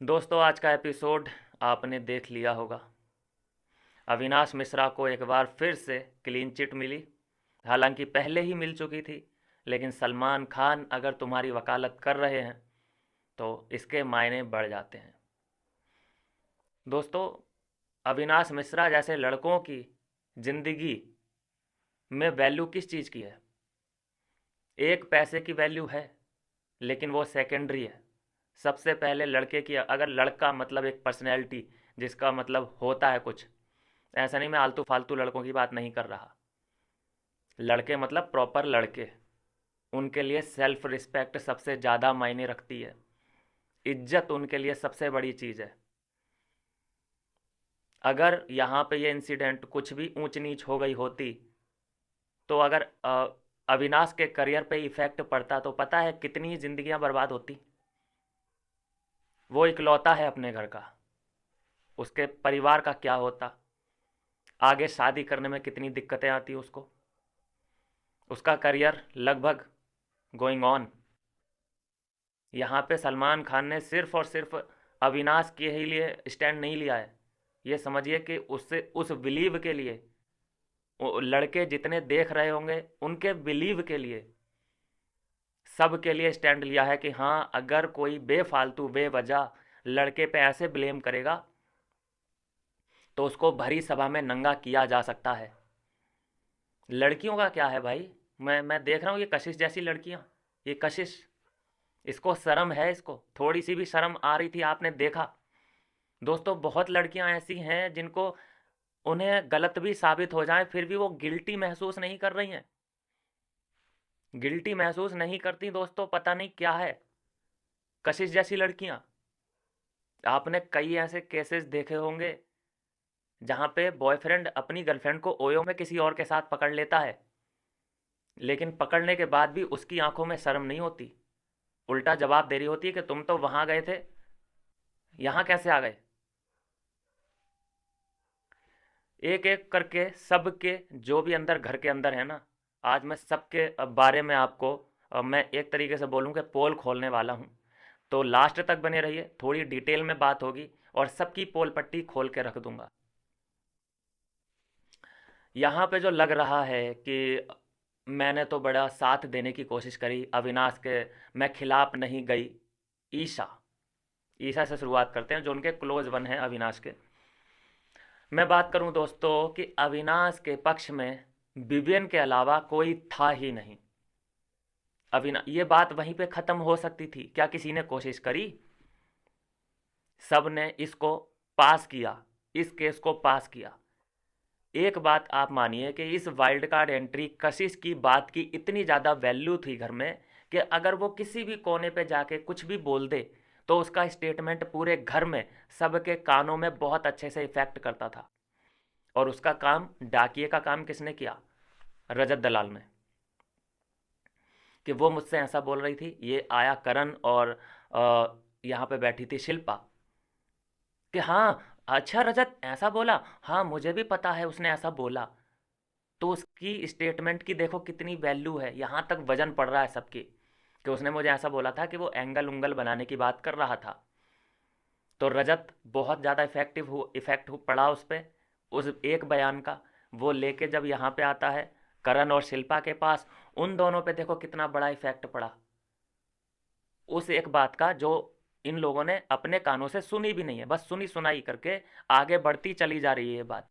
दोस्तों, आज का एपिसोड आपने देख लिया होगा। अविनाश मिश्रा को एक बार फिर से क्लीन चिट मिली। हालांकि पहले ही मिल चुकी थी, लेकिन सलमान खान अगर तुम्हारी वकालत कर रहे हैं तो इसके मायने बढ़ जाते हैं। दोस्तों, अविनाश मिश्रा जैसे लड़कों की ज़िंदगी में वैल्यू किस चीज़ की है? एक पैसे की वैल्यू है, लेकिन वो सेकेंडरी है। सबसे पहले लड़के की, अगर लड़का मतलब एक पर्सनैलिटी जिसका मतलब होता है कुछ, ऐसा नहीं, मैं आलतू फालतू लड़कों की बात नहीं कर रहा। लड़के मतलब प्रॉपर लड़के, उनके लिए सेल्फ रिस्पेक्ट सबसे ज़्यादा मायने रखती है। इज्जत उनके लिए सबसे बड़ी चीज़ है। अगर यहाँ पे ये इंसिडेंट कुछ भी ऊंच नीच हो गई होती, तो अगर अविनाश के करियर पे इफेक्ट पड़ता तो पता है कितनी ज़िंदगियां बर्बाद होती। वो इकलौता है अपने घर का, उसके परिवार का क्या होता, आगे शादी करने में कितनी दिक्कतें आती उसको, उसका करियर लगभग गोइंग ऑन। यहाँ पे सलमान खान ने सिर्फ और सिर्फ अविनाश के ही लिए स्टैंड नहीं लिया है। ये समझिए कि उससे उस बिलीव के लिए, वो लड़के जितने देख रहे होंगे उनके बिलीव के लिए, सब के लिए स्टैंड लिया है कि हाँ, अगर कोई बेफालतू बेवजह लड़के पे ऐसे ब्लेम करेगा तो उसको भरी सभा में नंगा किया जा सकता है। लड़कियों का क्या है भाई? मैं देख रहा हूँ ये कशिश जैसी लड़कियाँ, ये कशिश, इसको शर्म है? इसको थोड़ी सी भी शर्म आ रही थी? आपने देखा दोस्तों, बहुत लड़कियां ऐसी हैं जिनको, उन्हें गलत भी साबित हो जाए फिर भी वो गिल्टी महसूस नहीं कर रही हैं। गिल्टी महसूस नहीं करती दोस्तों, पता नहीं क्या है। कशिश जैसी लड़कियां, आपने कई ऐसे केसेस देखे होंगे जहां पे बॉयफ्रेंड अपनी गर्लफ्रेंड को ओयो में किसी और के साथ पकड़ लेता है, लेकिन पकड़ने के बाद भी उसकी आंखों में शर्म नहीं होती। उल्टा जवाब दे रही होती है कि तुम तो वहां गए थे, यहां कैसे आ गए। एक एक करके सबके जो भी अंदर घर के अंदर है ना, आज मैं सबके बारे में आपको, मैं एक तरीके से बोलूँ कि पोल खोलने वाला हूँ। तो लास्ट तक बने रहिए, थोड़ी डिटेल में बात होगी और सबकी पोल पट्टी खोल के रख दूंगा। यहाँ पे जो लग रहा है कि मैंने तो बड़ा साथ देने की कोशिश करी अविनाश के, मैं खिलाफ नहीं गई। ईशा, ईशा से शुरुआत करते हैं जो उनके क्लोज वन है अविनाश के। मैं बात करूं दोस्तों कि अविनाश के पक्ष में विवियन के अलावा कोई था ही नहीं। ये बात वहीं पे ख़त्म हो सकती थी। क्या किसी ने कोशिश करी? सब ने इसको पास किया, इस केस को पास किया। एक बात आप मानिए कि इस वाइल्ड कार्ड एंट्री कशिश की बात की इतनी ज़्यादा वैल्यू थी घर में कि अगर वो किसी भी कोने पे जाके कुछ भी बोल दे तो उसका स्टेटमेंट पूरे घर में सबके कानों में बहुत अच्छे से इफेक्ट करता था। और उसका काम, डाकिए का काम किसने किया? रजत दलाल ने। कि वो मुझसे ऐसा बोल रही थी, ये आया करण और यहाँ पे बैठी थी शिल्पा, कि हाँ अच्छा रजत ऐसा बोला, हाँ मुझे भी पता है उसने ऐसा बोला। तो उसकी स्टेटमेंट की देखो कितनी वैल्यू है, यहाँ तक वजन पड़ रहा है सबकी, कि उसने मुझे ऐसा बोला था कि वो एंगल उंगल बनाने की बात कर रहा था। तो रजत बहुत ज़्यादा इफेक्ट पड़ा उस पर, उस एक बयान का। वो लेके जब यहाँ पे आता है करण और शिल्पा के पास, उन दोनों पे देखो कितना बड़ा इफेक्ट पड़ा उस एक बात का, जो इन लोगों ने अपने कानों से सुनी भी नहीं है, बस सुनी सुनाई करके आगे बढ़ती चली जा रही है ये बात।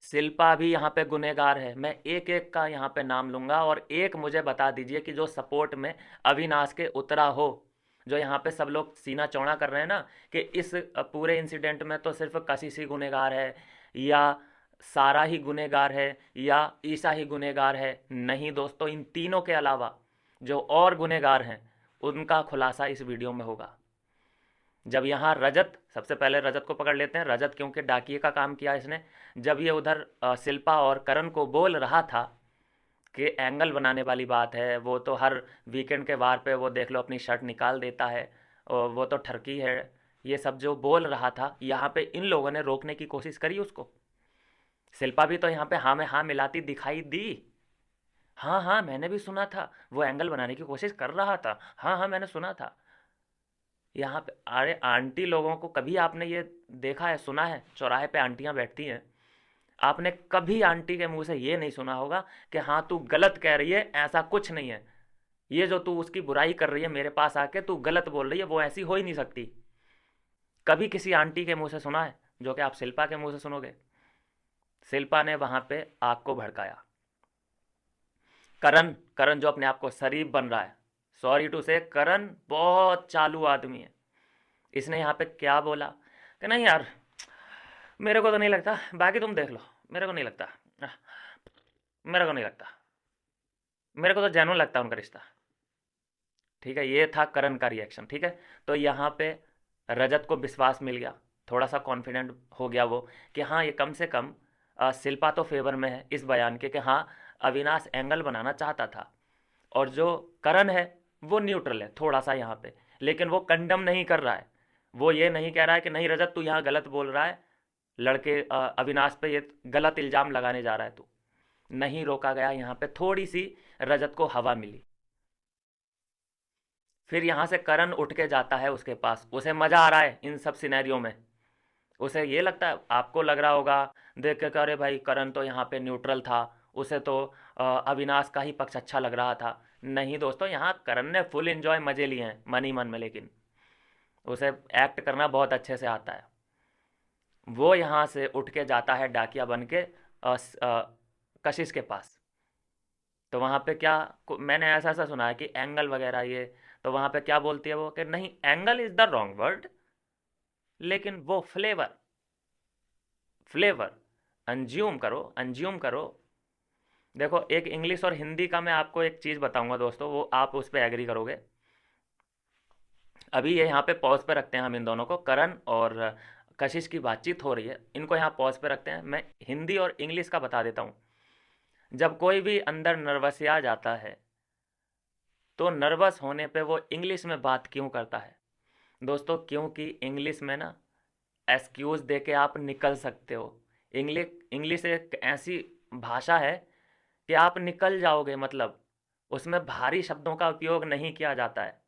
शिल्पा भी यहाँ पे गुनहगार है। मैं एक एक का यहाँ पे नाम लूंगा और एक मुझे बता दीजिए कि जो सपोर्ट में अविनाश के उतरा हो। जो यहाँ पे सब लोग सीना चौड़ा कर रहे हैं ना कि इस पूरे इंसिडेंट में तो सिर्फ कशिश ही गुनहगार है, या सारा ही गुनहगार है, या ईशा ही गुनहगार है। नहीं दोस्तों, इन तीनों के अलावा जो और गुनहगार हैं उनका खुलासा इस वीडियो में होगा। जब यहाँ रजत, सबसे पहले रजत को पकड़ लेते हैं, रजत क्योंकि डाकिए का काम किया इसने। जब ये उधर शिल्पा और करण को बोल रहा था कि एंगल बनाने वाली बात है, वो तो हर वीकेंड के वार पे वो देख लो अपनी शर्ट निकाल देता है, और वो तो ठरकी है, ये सब जो बोल रहा था, यहाँ पे इन लोगों ने रोकने की कोशिश करी उसको। शिल्पा भी तो यहाँ पे हाँ में हाँ मिलाती दिखाई दी। हाँ हाँ मैंने भी सुना था, वो एंगल बनाने की कोशिश कर रहा था, हाँ हाँ मैंने सुना था। यहाँ पे अरे आंटी लोगों को कभी आपने ये देखा है, सुना है, चौराहे पे आंटियाँ बैठती हैं, आपने कभी आंटी के मुंह से ये नहीं सुना होगा कि हाँ तू गलत कह रही है, ऐसा कुछ नहीं है, ये जो तू उसकी बुराई कर रही है मेरे पास आके, तू गलत बोल रही है, वो ऐसी हो ही नहीं सकती। कभी किसी आंटी के मुंह से सुना है? जो कि आप शिल्पा के मुंह से सुनोगे। शिल्पा ने वहां पे आग को भड़काया। करण, करण जो अपने आप को शरीफ बन रहा है, सॉरी टू से, करण बहुत चालू आदमी है। इसने यहाँ पे क्या बोला कि नहीं यार, मेरे को तो नहीं लगता, बाकी तुम देख लो, मेरे को नहीं लगता, आह, मेरे को नहीं लगता, मेरे को तो जेन्युइन लगता है उनका रिश्ता। ठीक है, ये था करण का रिएक्शन। ठीक है, तो यहाँ पे रजत को विश्वास मिल गया, थोड़ा सा कॉन्फिडेंट हो गया वो, कि हाँ ये कम से कम शिल्पा तो फेवर में है इस बयान के, कि हाँ अविनाश एंगल बनाना चाहता था, और जो करण है वो न्यूट्रल है थोड़ा सा यहाँ पे, लेकिन वो कंडम नहीं कर रहा है। वो ये नहीं कह रहा है कि नहीं रजत तू यहाँ गलत बोल रहा है, लड़के अविनाश पे ये गलत इल्ज़ाम लगाने जा रहा है तू। नहीं रोका गया यहाँ पे, थोड़ी सी रजत को हवा मिली। फिर यहाँ से करण उठ के जाता है उसके पास, उसे मज़ा आ रहा है इन सब सिनेरियो में। उसे ये लगता है, आपको लग रहा होगा देख के कि अरे भाई करण तो यहाँ पे न्यूट्रल था, उसे तो अविनाश का ही पक्ष अच्छा लग रहा था। नहीं दोस्तों, यहाँ करण ने फुल एंजॉय मज़े लिए हैं मन ही मन में, लेकिन उसे एक्ट करना बहुत अच्छे से आता है। वो यहाँ से उठ के जाता है डाकिया बन के कशिश के पास। तो वहाँ पे क्या, मैंने ऐसा ऐसा सुना है कि एंगल वगैरह ये, तो वहाँ पे क्या बोलती है वो कि नहीं angle is the wrong word, लेकिन वो फ्लेवर, फ्लेवर अंज्यूम करो, अंज्यूम करो। देखो एक इंग्लिश और हिंदी का मैं आपको एक चीज़ बताऊंगा दोस्तों, वो आप उस पर एग्री करोगे। अभी ये यहाँ पे पॉज पे रखते हैं हम इन दोनों को, करण और कशिश की बातचीत हो रही है, इनको यहाँ पॉज पे रखते हैं। मैं हिंदी और इंग्लिश का बता देता हूँ। जब कोई भी अंदर नर्वस आ जाता है, तो नर्वस होने पे वो इंग्लिश में बात क्यों करता है दोस्तों? क्योंकि इंग्लिश में ना एक्सक्यूज़ दे के आप निकल सकते हो। इंग्लिश इंग्लिश एक ऐसी भाषा है कि आप निकल जाओगे, मतलब उसमें भारी शब्दों का उपयोग नहीं किया जाता है।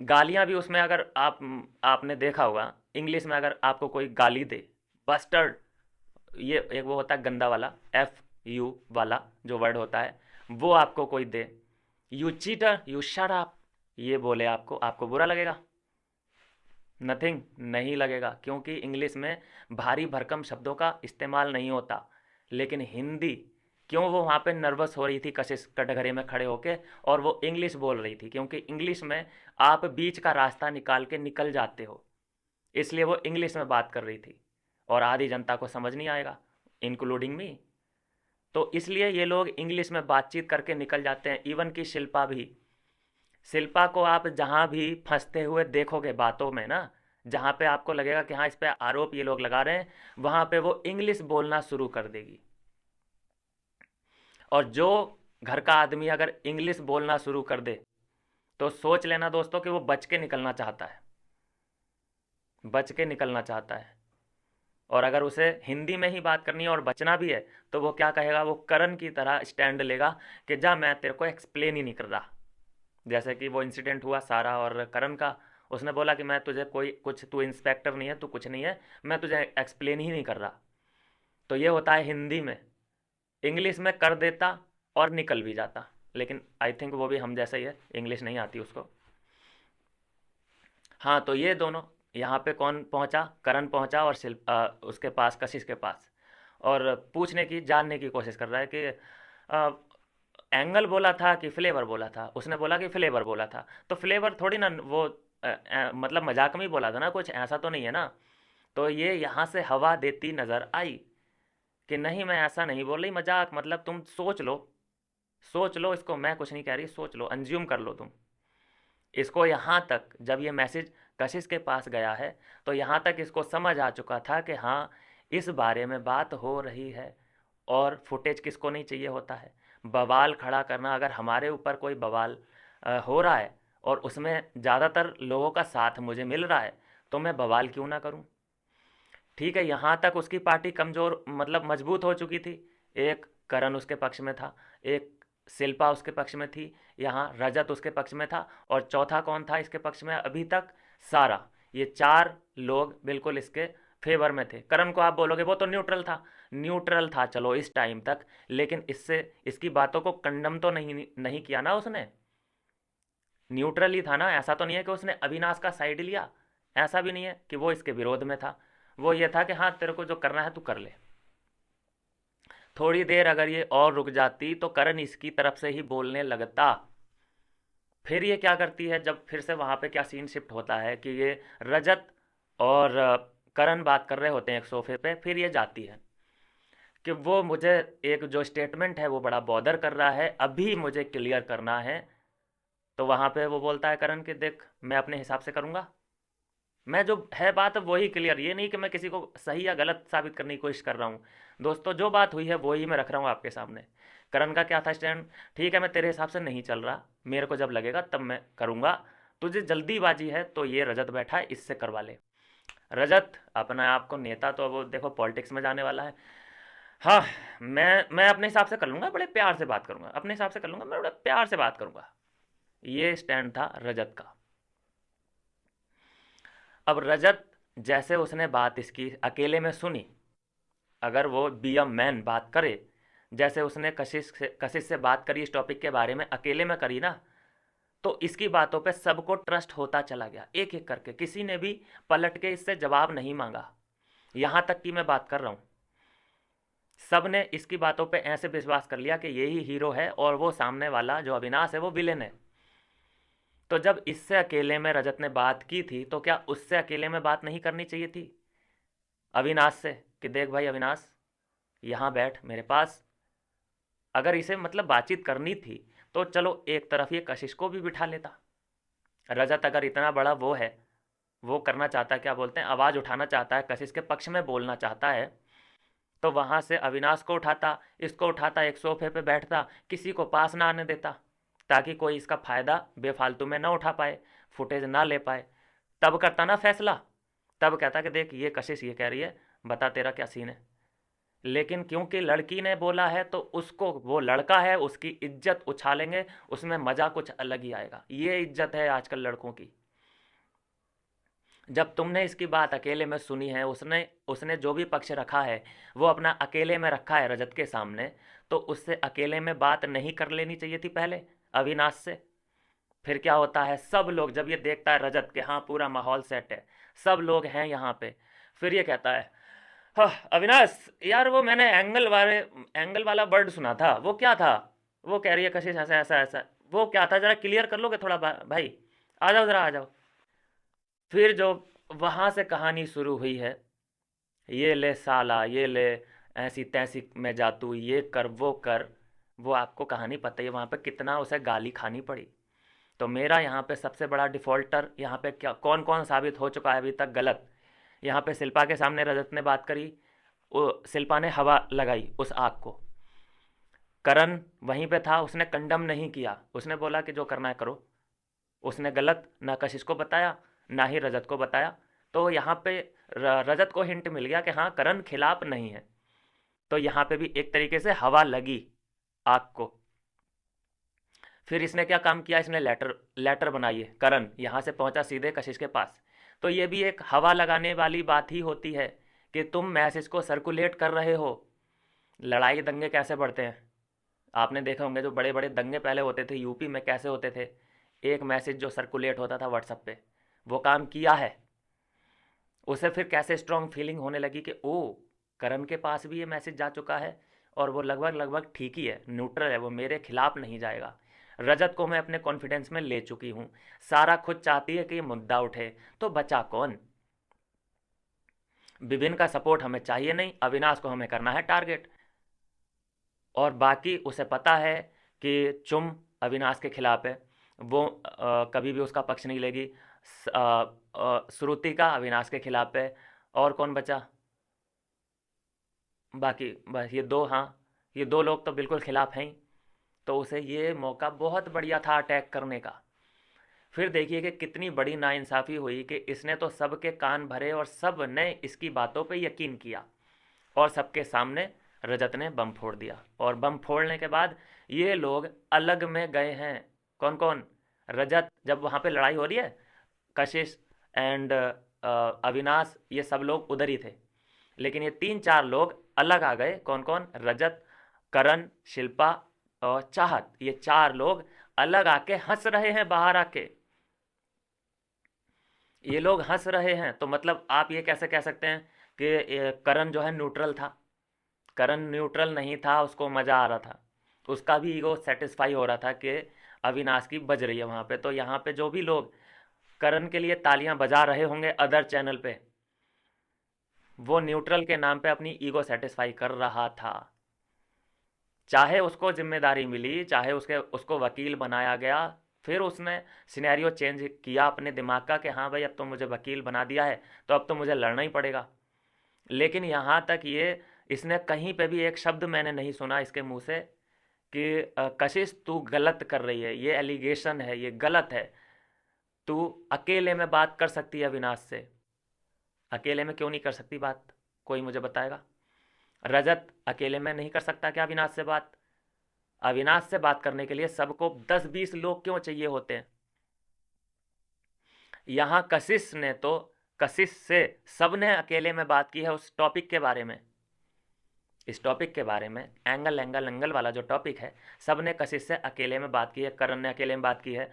गालियाँ भी उसमें, अगर आपने देखा होगा इंग्लिश में, अगर आपको कोई गाली दे, बस्टर्ड, ये एक वो होता है गंदा वाला, एफ यू वाला जो वर्ड होता है, वो आपको कोई दे, you cheater, you shut up, ये बोले आपको, आपको बुरा लगेगा? नथिंग, नहीं लगेगा, क्योंकि इंग्लिश में भारी भरकम शब्दों का इस्तेमाल नहीं होता। लेकिन हिंदी, क्यों वो वहाँ पे नर्वस हो रही थी कशिश कटघरे में खड़े होके, और वो इंग्लिश बोल रही थी, क्योंकि इंग्लिश में आप बीच का रास्ता निकाल के निकल जाते हो, इसलिए वो इंग्लिश में बात कर रही थी, और आधी जनता को समझ नहीं आएगा, इंक्लूडिंग मी। तो इसलिए ये लोग इंग्लिश में बातचीत करके निकल जाते हैं। इवन कि शिल्पा भी, शिल्पा को आप जहाँ भी फंसते हुए देखोगे बातों में ना, जहाँ पे आपको लगेगा कि हाँ इस पे आरोप ये लोग लगा रहे हैं, वहाँ पे वो इंग्लिश बोलना शुरू कर देगी। और जो घर का आदमी अगर इंग्लिश बोलना शुरू कर दे, तो सोच लेना दोस्तों कि वो बच के निकलना चाहता है, बच के निकलना चाहता है। और अगर उसे हिंदी में ही बात करनी है और बचना भी है, तो वो क्या कहेगा, वो करण की तरह स्टैंड लेगा कि जा मैं तेरे को एक्सप्लेन ही नहीं कर रहा। जैसे कि वो इंसिडेंट हुआ सारा और करण का, उसने बोला कि मैं तुझे कोई कुछ, तू इंस्पेक्टर नहीं है, तू कुछ नहीं है, मैं तुझे एक्सप्लेन ही नहीं कर रहा। तो ये होता है हिंदी में, इंग्लिश में कर देता और निकल भी जाता। लेकिन आई थिंक वो भी हम जैसा ही है, इंग्लिश नहीं आती उसको। हाँ, तो ये दोनों, यहाँ पे कौन पहुँचा, करण पहुँचा और उसके पास, कशिश के पास, और पूछने की, जानने की कोशिश कर रहा है कि एंगल बोला था कि फ्लेवर बोला था। उसने बोला कि फ्लेवर बोला था, तो फ्लेवर थोड़ी ना वो मतलब मजाक में ही बोला था ना, कुछ ऐसा तो नहीं है ना। तो ये यहाँ से हवा देती नज़र आई कि नहीं मैं ऐसा नहीं बोल रही, मजाक, मतलब तुम सोच लो, सोच लो इसको, मैं कुछ नहीं कह रही, सोच लो, अंज्यूम कर लो तुम इसको। यहाँ तक जब ये मैसेज कशिश के पास गया है, तो यहाँ तक इसको समझ आ चुका था कि हाँ इस बारे में बात हो रही है। और फुटेज किसको नहीं चाहिए होता है, बवाल खड़ा करना। अगर हमारे ऊपर कोई बवाल हो रहा है और उसमें ज़्यादातर लोगों का साथ मुझे मिल रहा है, तो मैं बवाल क्यों ना करूं? ठीक है, यहाँ तक उसकी पार्टी कमज़ोर, मतलब मजबूत हो चुकी थी। एक करण उसके पक्ष में था, एक शिल्पा उसके पक्ष में थी, यहाँ रजत उसके पक्ष में था, और चौथा कौन था इसके पक्ष में अभी तक? सारा। ये चार लोग बिल्कुल इसके फेवर में थे। करण को आप बोलोगे वो तो न्यूट्रल था, न्यूट्रल था चलो इस टाइम तक, लेकिन इससे इसकी बातों को कंडम तो नहीं नहीं किया ना उसने, न्यूट्रल ही था ना। ऐसा तो नहीं है कि उसने अविनाश का साइड लिया, ऐसा भी नहीं है कि वो इसके विरोध में था। वो ये था कि हाँ तेरे को जो करना है तू कर ले। थोड़ी देर अगर ये और रुक जाती तो करण इसकी तरफ से ही बोलने लगता। फिर ये क्या करती है, जब फिर से वहाँ पे क्या सीन शिफ्ट होता है कि ये रजत और करण बात कर रहे होते हैं एक सोफे पे, फिर ये जाती है कि वो मुझे एक जो स्टेटमेंट है वो बड़ा बॉदर कर रहा है, अभी मुझे क्लियर करना है। तो वहाँ पे वो बोलता है करण कि देख मैं अपने हिसाब से करूँगा, मैं जो है बात वही क्लियर, ये नहीं कि मैं किसी को सही या गलत साबित करने की कोशिश कर रहा हूँ। दोस्तों जो बात हुई है वही मैं रख रहा हूँ आपके सामने। करण का क्या था स्टैंड? ठीक है मैं तेरे हिसाब से नहीं चल रहा, मेरे को जब लगेगा तब मैं करूँगा, तुझे जल्दीबाजी है तो ये रजत बैठा है इससे करवा ले। रजत अपने आप को नेता, तो वो देखो पॉलिटिक्स में जाने वाला है। हाँ, मैं अपने हिसाब से कर लूँगा, बड़े प्यार से बात करूँगा, अपने हिसाब से कर लूँगा, मैं बड़े प्यार से बात करूँगा। ये स्टैंड था रजत का। अब रजत जैसे उसने बात इसकी अकेले में सुनी, अगर वो बी अ मैन बात करे, जैसे उसने कशिश से बात करी इस टॉपिक के बारे में अकेले में करी ना, तो इसकी बातों पे सबको ट्रस्ट होता चला गया एक एक करके, किसी ने भी पलट के इससे जवाब नहीं मांगा। यहाँ तक कि मैं बात कर रहा हूँ, सब ने इसकी बातों पे ऐसे विश्वास कर लिया कि यही हीरो है और वो सामने वाला जो अविनाश है वो विलेन है। तो जब इससे अकेले में रजत ने बात की थी तो क्या उससे अकेले में बात नहीं करनी चाहिए थी अविनाश से कि देख भाई अविनाश यहाँ बैठ मेरे पास? अगर इसे मतलब बातचीत करनी थी तो चलो एक तरफ ये कशिश को भी बिठा लेता। रजत अगर इतना बड़ा वो है, वो करना चाहता है, क्या बोलते हैं, आवाज़ उठाना चाहता है, कशिश के पक्ष में बोलना चाहता है, तो वहाँ से अविनाश को उठाता, इसको उठाता, एक सोफे पे बैठता, किसी को पास ना आने देता, ताकि कोई इसका फ़ायदा बेफालतू में ना उठा पाए, फुटेज ना ले पाए। तब करता ना फैसला, तब कहता कि देख ये कशिश ये कह रही है, बता तेरा क्या सीन है। लेकिन क्योंकि लड़की ने बोला है तो उसको, वो लड़का है उसकी इज्जत उछालेंगे, उसमें मज़ा कुछ अलग ही आएगा। ये इज्जत है आजकल लड़कों की। जब तुमने इसकी बात अकेले में सुनी है, उसने उसने जो भी पक्ष रखा है वो अपना अकेले में रखा है रजत के सामने, तो उससे अकेले में बात नहीं कर लेनी चाहिए थी पहले अविनाश से? फिर क्या होता है, सब लोग जब ये देखता है रजत के हाँ पूरा माहौल सेट है, सब लोग हैं यहाँ पे, फिर ये कहता है हाँ अविनाश यार वो मैंने एंगल वाला वर्ड सुना था, वो क्या था? वो कह रही है कशिश ऐसा ऐसा ऐसा, वो क्या था जरा क्लियर कर लोगे थोड़ा भाई, आ जाओ जरा आ जाओ। फिर जो वहाँ से कहानी शुरू हुई है, ये ले साला ये ले, ऐसी तैसी में जा तू, ये कर वो कर, वो आपको कहानी पता ही है वहाँ पे कितना उसे गाली खानी पड़ी। तो मेरा यहाँ पे सबसे बड़ा डिफ़ॉल्टर यहाँ पे क्या कौन कौन साबित हो चुका है अभी तक गलत? यहाँ पे शिल्पा के सामने रजत ने बात करी, वो शिल्पा ने हवा लगाई उस आग को। करण वहीं पे था, उसने कंडम नहीं किया, उसने बोला कि जो करना है करो। उसने गलत ना कशिश को बताया ना ही रजत को बताया। तो यहाँ पे रजत को हिंट मिल गया कि हाँ करण खिलाफ नहीं है। तो यहाँ पे भी एक तरीके से हवा लगी आग को। फिर इसने क्या काम किया, इसने लेटर लेटर बनाई है, करण यहाँ से पहुँचा सीधे कशिश के पास। तो ये भी एक हवा लगाने वाली बात ही होती है कि तुम मैसेज को सर्कुलेट कर रहे हो। लड़ाई दंगे कैसे बढ़ते हैं आपने देखे होंगे, जो बड़े बड़े दंगे पहले होते थे यूपी में कैसे होते थे, एक मैसेज जो सर्कुलेट होता था व्हाट्सएप पे, वो काम किया है। उसे फिर कैसे स्ट्रॉन्ग फीलिंग होने लगी कि ओ करण के पास भी ये मैसेज जा चुका है और वो लगभग लगभग ठीक ही है, न्यूट्रल है, वो मेरे खिलाफ नहीं जाएगा। रजत को मैं अपने कॉन्फिडेंस में ले चुकी हूँ, सारा खुद चाहती है कि ये मुद्दा उठे, तो बचा कौन? विभिन्न का सपोर्ट हमें चाहिए नहीं, अविनाश को हमें करना है टारगेट। और बाकी उसे पता है कि चुम अविनाश के खिलाफ है, वो कभी भी उसका पक्ष नहीं लेगी। श्रुति का अविनाश के खिलाफ है, और कौन बचा बाकी? बस ये दो, हाँ ये दो लोग तो बिल्कुल खिलाफ हैं ही। तो उसे ये मौका बहुत बढ़िया था अटैक करने का। फिर देखिए कि कितनी बड़ी नाइंसाफ़ी हुई कि इसने तो सबके कान भरे और सब ने इसकी बातों पे यकीन किया, और सबके सामने रजत ने बम फोड़ दिया। और बम फोड़ने के बाद ये लोग अलग में गए हैं। कौन कौन? रजत, जब वहाँ पे लड़ाई हो रही है, कशिश एंड अविनाश, ये सब लोग उधर ही थे। लेकिन ये तीन चार लोग अलग आ गए। कौन कौन? रजत, करण, शिल्पा और चाहत। ये चार लोग अलग आके हंस रहे हैं बाहर आके। ये लोग हंस रहे हैं तो मतलब आप ये कैसे कह सकते हैं कि करण जो है न्यूट्रल था? करण न्यूट्रल नहीं था, उसको मज़ा आ रहा था, उसका भी ईगो सेटिस्फाई हो रहा था कि अविनाश की बज रही है वहाँ पे। तो यहाँ पे जो भी लोग करण के लिए तालियां बजा रहे होंगे अदर चैनल पे, वो न्यूट्रल के नाम पे अपनी ईगो सेटिस्फाई कर रहा था। चाहे उसको जिम्मेदारी मिली, चाहे उसको वकील बनाया गया, फिर उसने सिनेरियो चेंज किया अपने दिमाग का कि हाँ भाई अब तो मुझे वकील बना दिया है तो अब तो मुझे लड़ना ही पड़ेगा। लेकिन यहाँ तक ये इसने कहीं पे भी एक शब्द मैंने नहीं सुना इसके मुंह से कि कशिश तू गलत कर रही है, ये एलिगेशन है, ये गलत है, तू अकेले में बात कर सकती है अविनाश से। अकेले में क्यों नहीं कर सकती बात? कोई मुझे बताएगा? रजत अकेले में नहीं कर सकता क्या अविनाश से बात? अविनाश से बात करने के लिए सबको 10-20 लोग क्यों चाहिए होते हैं? यहाँ कशिश से सबने अकेले में बात की है उस टॉपिक के बारे में। इस टॉपिक के बारे में एंगल एंगल एंगल वाला जो टॉपिक है, सबने कशिश से अकेले में बात की है। करण ने अकेले में बात की है,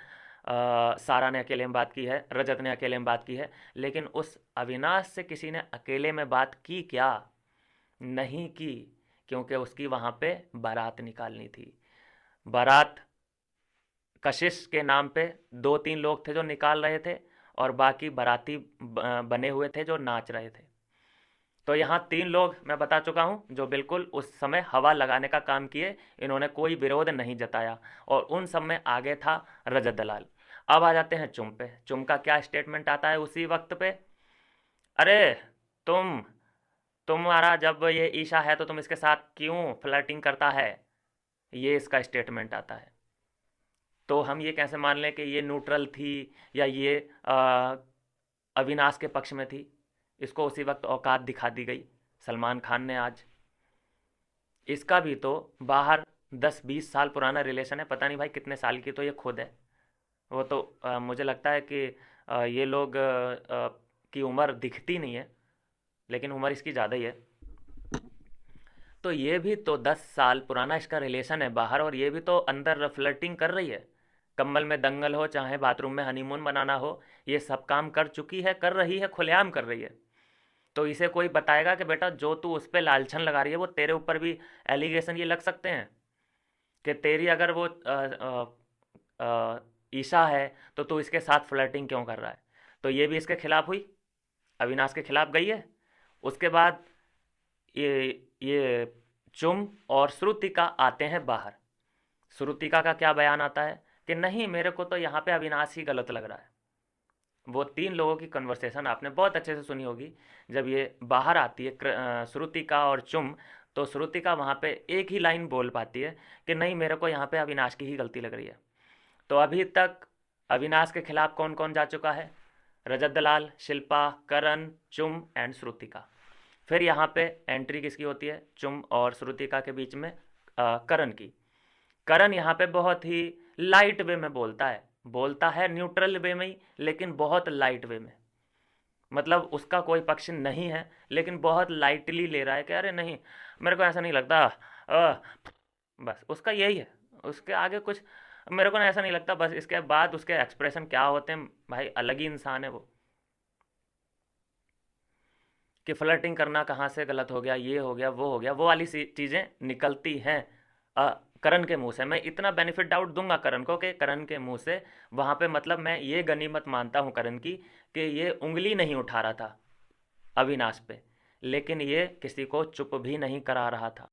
सारा ने अकेले में बात की है, रजत ने अकेले में बात की है। लेकिन उस अविनाश से किसी ने अकेले में बात की क्या? नहीं की, क्योंकि उसकी वहाँ पे बारात निकालनी थी। बारात कशिश के नाम पे दो तीन लोग थे जो निकाल रहे थे और बाकी बाराती बने हुए थे जो नाच रहे थे। तो यहाँ तीन लोग मैं बता चुका हूँ जो बिल्कुल उस समय हवा लगाने का काम किए, इन्होंने कोई विरोध नहीं जताया और उन सब में आगे था रजत दलाल। अब आ जाते हैं चुम पे। चुम का क्या स्टेटमेंट आता है उसी वक्त पे? अरे तुम तुम्हारा जब ये ईशा है तो तुम इसके साथ क्यों फ्लर्टिंग करता है, ये इसका स्टेटमेंट आता है। तो हम ये कैसे मान लें कि ये न्यूट्रल थी या ये अविनाश के पक्ष में थी? इसको उसी वक्त औकात दिखा दी गई सलमान खान ने आज। इसका भी तो बाहर 10-20 साल पुराना रिलेशन है, पता नहीं भाई कितने साल की तो ये खुद है। वो तो मुझे लगता है कि ये लोग की उम्र दिखती नहीं है, लेकिन उम्र इसकी ज़्यादा ही है। तो ये भी तो 10 साल पुराना इसका रिलेशन है बाहर, और ये भी तो अंदर फ्लर्टिंग कर रही है। कम्बल में दंगल हो चाहे बाथरूम में हनीमून बनाना हो, ये सब काम कर चुकी है, कर रही है, खुलेआम कर रही है। तो इसे कोई बताएगा कि बेटा जो तू उस पर लालछन लगा रही है वो तेरे ऊपर भी एलिगेशन ये लग सकते हैं कि तेरी अगर वो ईशा है तो तू इसके साथ फ्लर्टिंग क्यों कर रहा है? तो ये भी इसके खिलाफ हुई, अविनाश के खिलाफ गई है। उसके बाद ये चुम और श्रुतिका आते हैं बाहर। श्रुतिका का क्या बयान आता है कि नहीं मेरे को तो यहाँ पे अविनाश ही गलत लग रहा है। वो तीन लोगों की कन्वर्सेशन आपने बहुत अच्छे से सुनी होगी। जब ये बाहर आती है श्रुतिका और चुम, तो श्रुतिका वहाँ पे एक ही लाइन बोल पाती है कि नहीं मेरे को यहाँ पे अविनाश की ही गलती लग रही है। तो अभी तक अविनाश के खिलाफ कौन कौन जा चुका है? रजत दलाल, शिल्पा, करण, चुम एंड श्रुतिका। फिर यहाँ पे एंट्री किसकी होती है? चुम और श्रुतिका के बीच में करण की। करण यहाँ पे बहुत ही लाइट वे में बोलता है न्यूट्रल वे में ही, लेकिन बहुत लाइट वे में। मतलब उसका कोई पक्ष नहीं है, लेकिन बहुत लाइटली ले रहा है कि अरे नहीं मेरे को ऐसा नहीं लगता, बस उसका यही है। उसके आगे कुछ मेरे को ना ऐसा नहीं लगता, बस इसके बाद उसके एक्सप्रेशन क्या होते हैं भाई, अलग ही इंसान है वो। कि फ्लर्टिंग करना कहाँ से गलत हो गया, ये हो गया वो हो गया, वो वाली चीज़ें निकलती हैं करण के मुंह से। मैं इतना बेनिफिट डाउट दूंगा करण को कि करण के मुंह से वहाँ पे मतलब मैं ये गनीमत मानता हूँ करण की कि ये उंगली नहीं उठा रहा था अविनाश पे, लेकिन ये किसी को चुप भी नहीं करा रहा था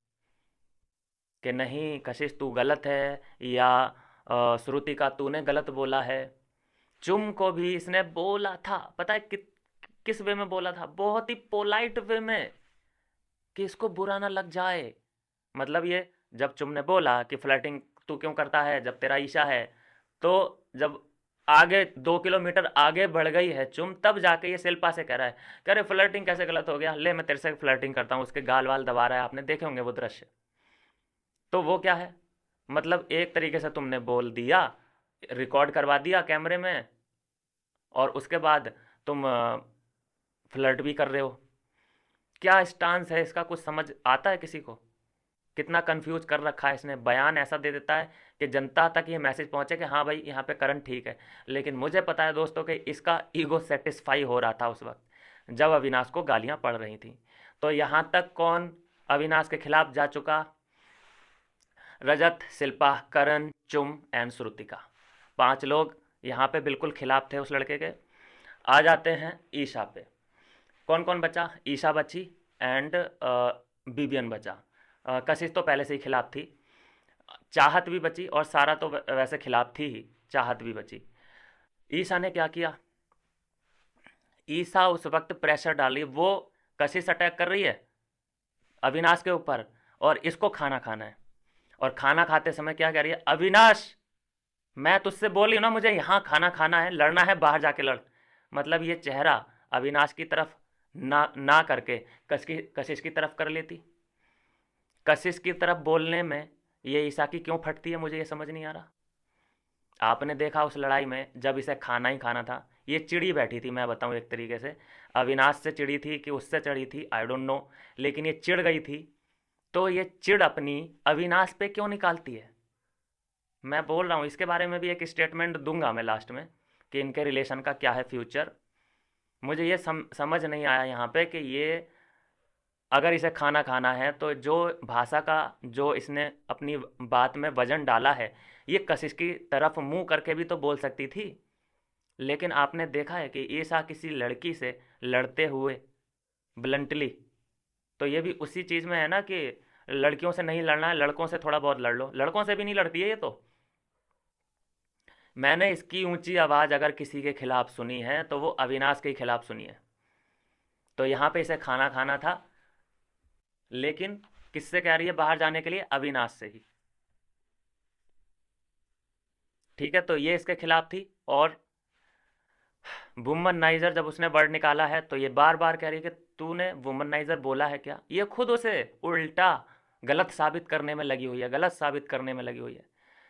कि नहीं कशिश तू गलत है या श्रुति का तूने गलत बोला है। चुम को भी इसने बोला था, पता है किस वे में बोला था? बहुत ही पोलाइट वे में कि इसको बुरा ना लग जाए। मतलब ये जब चुम ने बोला कि फ्लर्टिंग तू क्यों करता है जब तेरा ईशा है, तो जब आगे 2 किलोमीटर आगे बढ़ गई है चुम, तब जाके ये शिल्पा से कह रहा है कि अरे फ्लर्टिंग कैसे गलत हो गया, ले मैं तेरे से फ्लर्टिंग करता हूँ। उसके गाल वाल दबा रहा है, आपने देखे होंगे वो दृश्य। तो वो क्या है? मतलब एक तरीके से तुमने बोल दिया, रिकॉर्ड करवा दिया कैमरे में, और उसके बाद तुम फ्लर्ट भी कर रहे हो। क्या स्टांस है इसका, कुछ समझ आता है किसी को? कितना कंफ्यूज कर रखा है इसने, बयान ऐसा दे देता है कि जनता तक ये मैसेज पहुंचे कि हाँ भाई यहाँ पे करंट ठीक है। लेकिन मुझे पता है दोस्तों कि इसका ईगो सेटिस्फाई हो रहा था उस वक्त जब अविनाश को गालियां पड़ रही थी। तो यहाँ तक कौन अविनाश के खिलाफ जा चुका? रजत, शिल्पा, करण, चुम एंड श्रुतिका, 5 लोग यहाँ पे बिल्कुल खिलाफ थे उस लड़के के। आ जाते हैं ईशा पे। कौन कौन बचा? ईशा बची एंड बिबियन बचा। कशिश तो पहले से ही खिलाफ थी। चाहत भी बची, और सारा तो वैसे खिलाफ थी ही, चाहत भी बची। ईशा ने क्या किया? ईशा उस वक्त प्रेशर डाली, वो कशिश अटैक कर रही है अविनाश के ऊपर, और इसको खाना खाना है। और खाना खाते समय क्या कह रही है? अविनाश, मैं तुझसे बोली ना मुझे यहाँ खाना खाना है, लड़ना है बाहर जाके लड़। मतलब ये चेहरा अविनाश की तरफ ना ना करके कशिश की तरफ कर लेती। कशिश की तरफ बोलने में ये ईशा की क्यों फटती है, मुझे ये समझ नहीं आ रहा। आपने देखा उस लड़ाई में जब इसे खाना ही खाना था, ये चिड़ी बैठी थी, मैं बताऊं एक तरीके से। अविनाश से चिड़ी थी कि उससे चढ़ी थी, आई डोंट नो, लेकिन ये चिढ़ गई थी। तो ये चिढ़ अपनी अविनाश पे क्यों निकालती है? मैं बोल रहा हूँ इसके बारे में भी एक स्टेटमेंट दूंगा मैं लास्ट में, कि इनके रिलेशन का क्या है फ्यूचर। मुझे ये समझ नहीं आया यहाँ पे कि ये अगर इसे खाना खाना है तो जो भाषा का जो इसने अपनी बात में वजन डाला है, ये कशिश की तरफ मुंह करके भी तो बोल सकती थी। लेकिन आपने देखा है कि ईशा किसी लड़की से लड़ते हुए ब्लंटली, तो ये भी उसी चीज़ में है ना कि लड़कियों से नहीं लड़ना है, लड़कों से थोड़ा बहुत लड़ लो। लड़कों से भी नहीं लड़ती है ये तो। मैंने इसकी ऊंची आवाज़ अगर किसी के खिलाफ सुनी है तो वो अविनाश के खिलाफ सुनी है। तो यहाँ पे इसे खाना खाना था, लेकिन किससे कह रही है बाहर जाने के लिए? अविनाश से ही। ठीक है, तो ये इसके खिलाफ थी। और वुमनाइजर जब उसने वर्ड निकाला है तो ये बार बार कह रही है कि तूने वुमनाइजर बोला है क्या। ये खुद उसे उल्टा गलत साबित करने में लगी हुई है, गलत साबित करने में लगी हुई है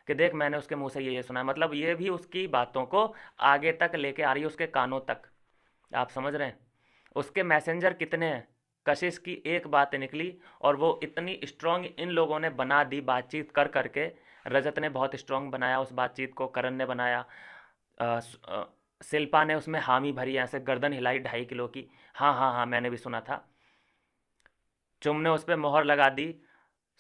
कि देख मैंने उसके मुंह से ये सुना है। मतलब ये भी उसकी बातों को आगे तक लेके आ रही है, उसके कानों तक। आप समझ रहे हैं उसके मैसेंजर कितने हैं? कशिश की एक बात निकली और वो इतनी स्ट्रांग इन लोगों ने बना दी बातचीत कर करके। रजत ने बहुत स्ट्रांग बनाया उस बातचीत को, करण ने बनाया, शिल्पा ने उसमें हामी भरी, ऐसे गर्दन हिलाई 2.5 किलो की। हाँ हाँ हाँ, मैंने भी सुना था। चुम ने उस पर मोहर लगा दी,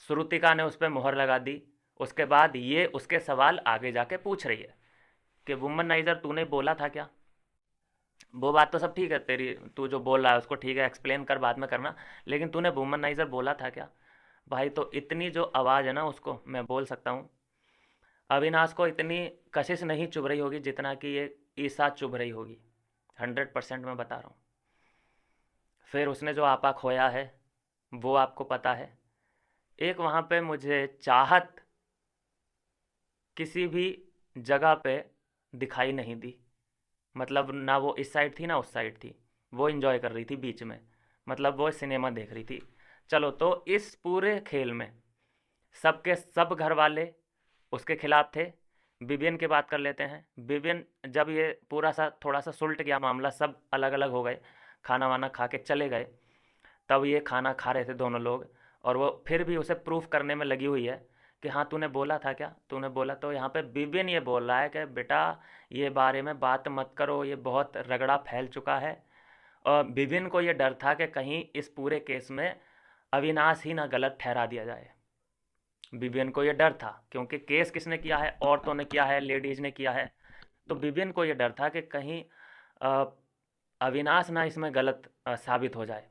श्रुतिका ने उस पर मोहर लगा दी। उसके बाद ये उसके सवाल आगे जाके पूछ रही है कि वुमनाइजर तूने बोला था क्या। वो बात तो सब ठीक है तेरी, तू जो बोल रहा है उसको ठीक है, एक्सप्लेन कर बाद में करना, लेकिन तूने वुमनाइजर बोला था क्या? भाई तो इतनी जो आवाज़ है ना, उसको मैं बोल सकता हूँ अविनाश को इतनी कशिश नहीं चुभ रही होगी जितना कि ये ईसा चुभ रही होगी। 100% मैं बता रहा हूँ। फिर उसने जो आपा खोया है वो आपको पता है। एक वहाँ पे मुझे चाहत किसी भी जगह पे दिखाई नहीं दी। मतलब ना वो इस साइड थी ना उस साइड थी, वो इंजॉय कर रही थी बीच में। मतलब वो सिनेमा देख रही थी। चलो, तो इस पूरे खेल में सबके सब घर वाले उसके खिलाफ थे। विवियन की बात कर लेते हैं। विवियन जब ये पूरा सा थोड़ा सा सुलट गया मामला, सब अलग अलग हो गए, खाना वाना खा के चले गए, तब ये खाना खा रहे थे दोनों लोग, और वो फिर भी उसे प्रूफ करने में लगी हुई है कि हाँ तूने बोला था क्या, तूने बोला। तो यहाँ पे विवियन ये बोल रहा है कि बेटा ये बारे में बात मत करो, ये बहुत रगड़ा फैल चुका है। और विवियन को ये डर था कि कहीं इस पूरे केस में अविनाश ही ना गलत ठहरा दिया जाए। विवियन को ये डर था क्योंकि केस किसने किया है? औरतों ने किया है, लेडीज ने किया है। तो विवियन को ये डर था कि कहीं अ, अविनाश ना इसमें गलत साबित हो जाए।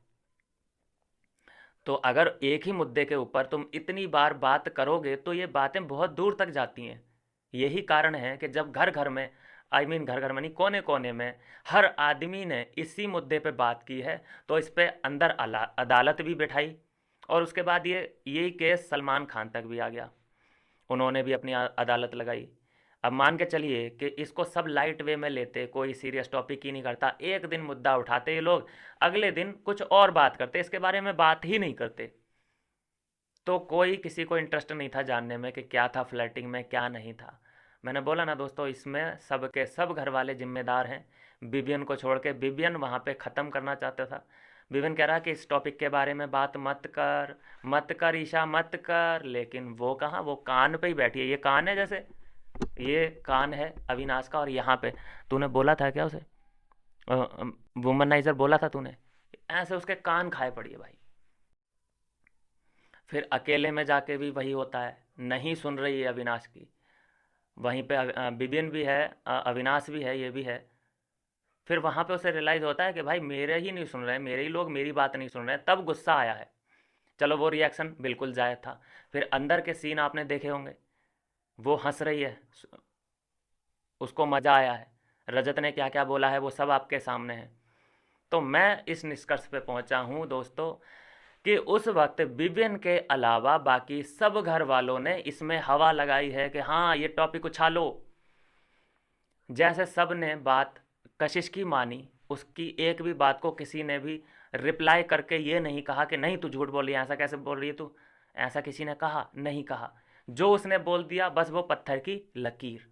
तो अगर एक ही मुद्दे के ऊपर तुम इतनी बार बात करोगे तो ये बातें बहुत दूर तक जाती हैं। यही कारण है कि जब घर घर में, आई मीन घर घर में नहीं, कोने कोने में हर आदमी ने इसी मुद्दे पे बात की है, तो इस पे अंदर अदालत भी बैठाई। और उसके बाद ये यही केस सलमान खान तक भी आ गया, उन्होंने भी अपनी अदालत लगाई। अब मान के चलिए कि इसको सब लाइट वे में लेते, कोई सीरियस टॉपिक ही नहीं करता, एक दिन मुद्दा उठाते ये लोग, अगले दिन कुछ और बात करते, इसके बारे में बात ही नहीं करते। तो कोई किसी को इंटरेस्ट नहीं था जानने में कि क्या था फ्लर्टिंग में, क्या नहीं था। मैंने बोला ना दोस्तों, इसमें सब के सब घर वाले जिम्मेदार हैं। बिबियन को छोड़ के, बिबियन वहाँ पे ख़त्म करना चाहता था। बिबियन कह रहा कि इस टॉपिक के बारे में बात मत कर, मत कर ईशा, मत कर। लेकिन वो कहाँ, वो कान पे ही बैठी है। ये कान है, जैसे ये कान है अविनाश का, और यहाँ पे तूने बोला था क्या उसे, वुमनाइजर बोला था तूने, ऐसे उसके कान खाए पड़ी है भाई। फिर अकेले में जाके भी वही होता है, नहीं सुन रही है अविनाश की। वहीं पे बिबिन भी है, अविनाश भी है, ये भी है। फिर वहाँ पे उसे रियलाइज़ होता है कि भाई मेरे ही नहीं सुन रहे, मेरे ही लोग मेरी बात नहीं सुन रहे, तब गुस्सा आया है। चलो वो रिएक्शन बिल्कुल जायज़ था। फिर अंदर के सीन आपने देखे होंगे, वो हंस रही है, उसको मज़ा आया है। रजत ने क्या क्या बोला है वो सब आपके सामने है। तो मैं इस निष्कर्ष पे पहुंचा हूं दोस्तों कि उस वक्त विवियन के अलावा बाकी सब घर वालों ने इसमें हवा लगाई है कि हाँ ये टॉपिक उछालो। जैसे सब ने बात कशिश की मानी, उसकी एक भी बात को किसी ने भी रिप्लाई करके ये नहीं कहा कि नहीं तू झूठ बोल रही है, ऐसा कैसे बोल रही है तू, ऐसा किसी ने कहा नहीं कहा। जो उसने बोल दिया बस वो पत्थर की लकीर।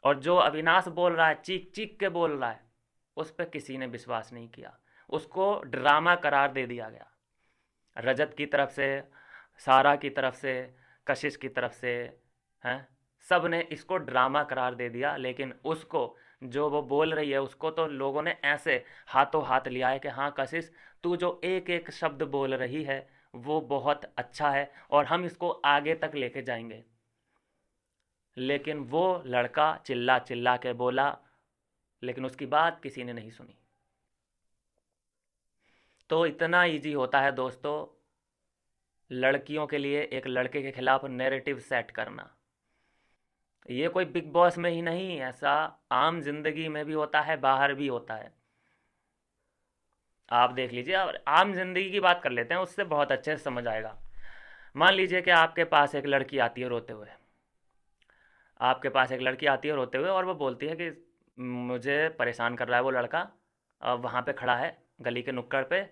और जो अविनाश बोल रहा है, चीख चीख के बोल रहा है, उस पर किसी ने विश्वास नहीं किया। उसको ड्रामा करार दे दिया गया, रजत की तरफ से, सारा की तरफ से, कशिश की तरफ से, हैं, सब ने इसको ड्रामा करार दे दिया। लेकिन उसको, जो वो बोल रही है, उसको तो लोगों ने ऐसे हाथों हाथ लिया है कि हाँ कशिश, तू जो एक एक शब्द बोल रही है वो बहुत अच्छा है और हम इसको आगे तक लेके जाएंगे। लेकिन वो लड़का चिल्ला चिल्ला के बोला, लेकिन उसकी बात किसी ने नहीं सुनी। तो इतना इजी होता है दोस्तों लड़कियों के लिए एक लड़के के खिलाफ नैरेटिव सेट करना। ये कोई बिग बॉस में ही नहीं, ऐसा आम जिंदगी में भी होता है, बाहर भी होता है। आप देख लीजिए, और आम जिंदगी की बात कर लेते हैं, उससे बहुत अच्छे से समझ आएगा। मान लीजिए कि आपके पास एक लड़की आती है रोते हुए, आपके पास एक लड़की आती है रोते हुए और वो बोलती है कि मुझे परेशान कर रहा है वो लड़का, वहाँ पे खड़ा है गली के नुक्कड़ पे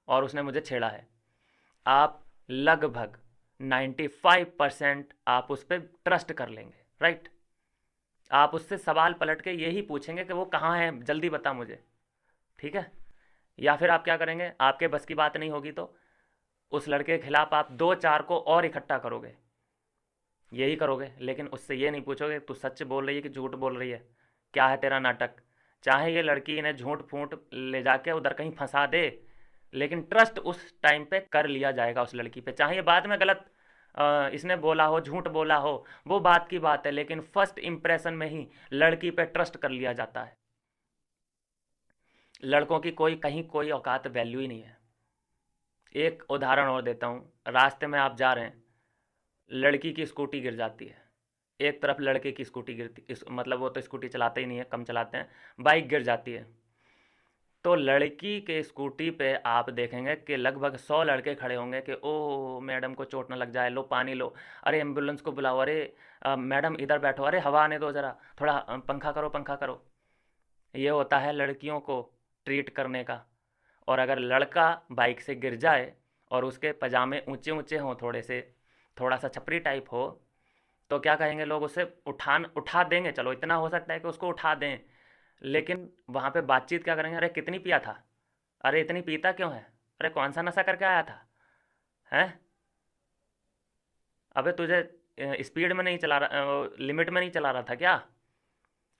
और उसने मुझे छेड़ा है। आप लगभग 95% आप उस पर ट्रस्ट कर लेंगे, राइट। आप उससे सवाल पलट के यही पूछेंगे कि वो कहाँ है, जल्दी बता मुझे, ठीक है। या फिर आप क्या करेंगे, आपके बस की बात नहीं होगी तो उस लड़के के खिलाफ आप दो चार को और इकट्ठा करोगे, यही करोगे। लेकिन उससे ये नहीं पूछोगे तू सच बोल रही है कि झूठ बोल रही है, क्या है तेरा नाटक। चाहे ये लड़की इन्हें झूठ फूट ले जाके उधर कहीं फंसा दे, लेकिन ट्रस्ट उस टाइम पे कर लिया जाएगा उस लड़की पे। चाहे ये बाद में गलत इसने बोला हो, झूठ बोला हो, वो बात की बात है, लेकिन फर्स्ट इंप्रेशन में ही लड़की पे ट्रस्ट कर लिया जाता है। लड़कों की कोई कहीं कोई औकात वैल्यू ही नहीं है। एक उदाहरण और देता हूँ, रास्ते में आप जा रहे हैं, लड़की की स्कूटी गिर जाती है, एक तरफ लड़के की स्कूटी गिरती, मतलब वो तो स्कूटी चलाते ही नहीं है, कम चलाते हैं, बाइक गिर जाती है। तो लड़की के स्कूटी पे आप देखेंगे कि लगभग 100 लड़के खड़े होंगे कि ओह मैडम को चोट ना लग जाए, लो पानी लो, अरे एम्बुलेंस को बुलाओ, अरे मैडम इधर बैठो, अरे हवा आने दो ज़रा, थोड़ा पंखा करो, पंखा करो। ये होता है लड़कियों को ट्रीट करने का। और अगर लड़का बाइक से गिर जाए और उसके पजामे ऊंचे ऊंचे हों, थोड़े से, थोड़ा सा छपरी टाइप हो, तो क्या कहेंगे लोग, उसे उठा देंगे, चलो इतना हो सकता है कि उसको उठा दें। लेकिन वहाँ पे बातचीत क्या करेंगे, अरे कितनी पिया था, अरे इतनी पीता क्यों है, अरे कौन सा नशा करके आया था, हैं, अबे तुझे स्पीड में नहीं चला रहा, लिमिट में नहीं चला रहा था क्या।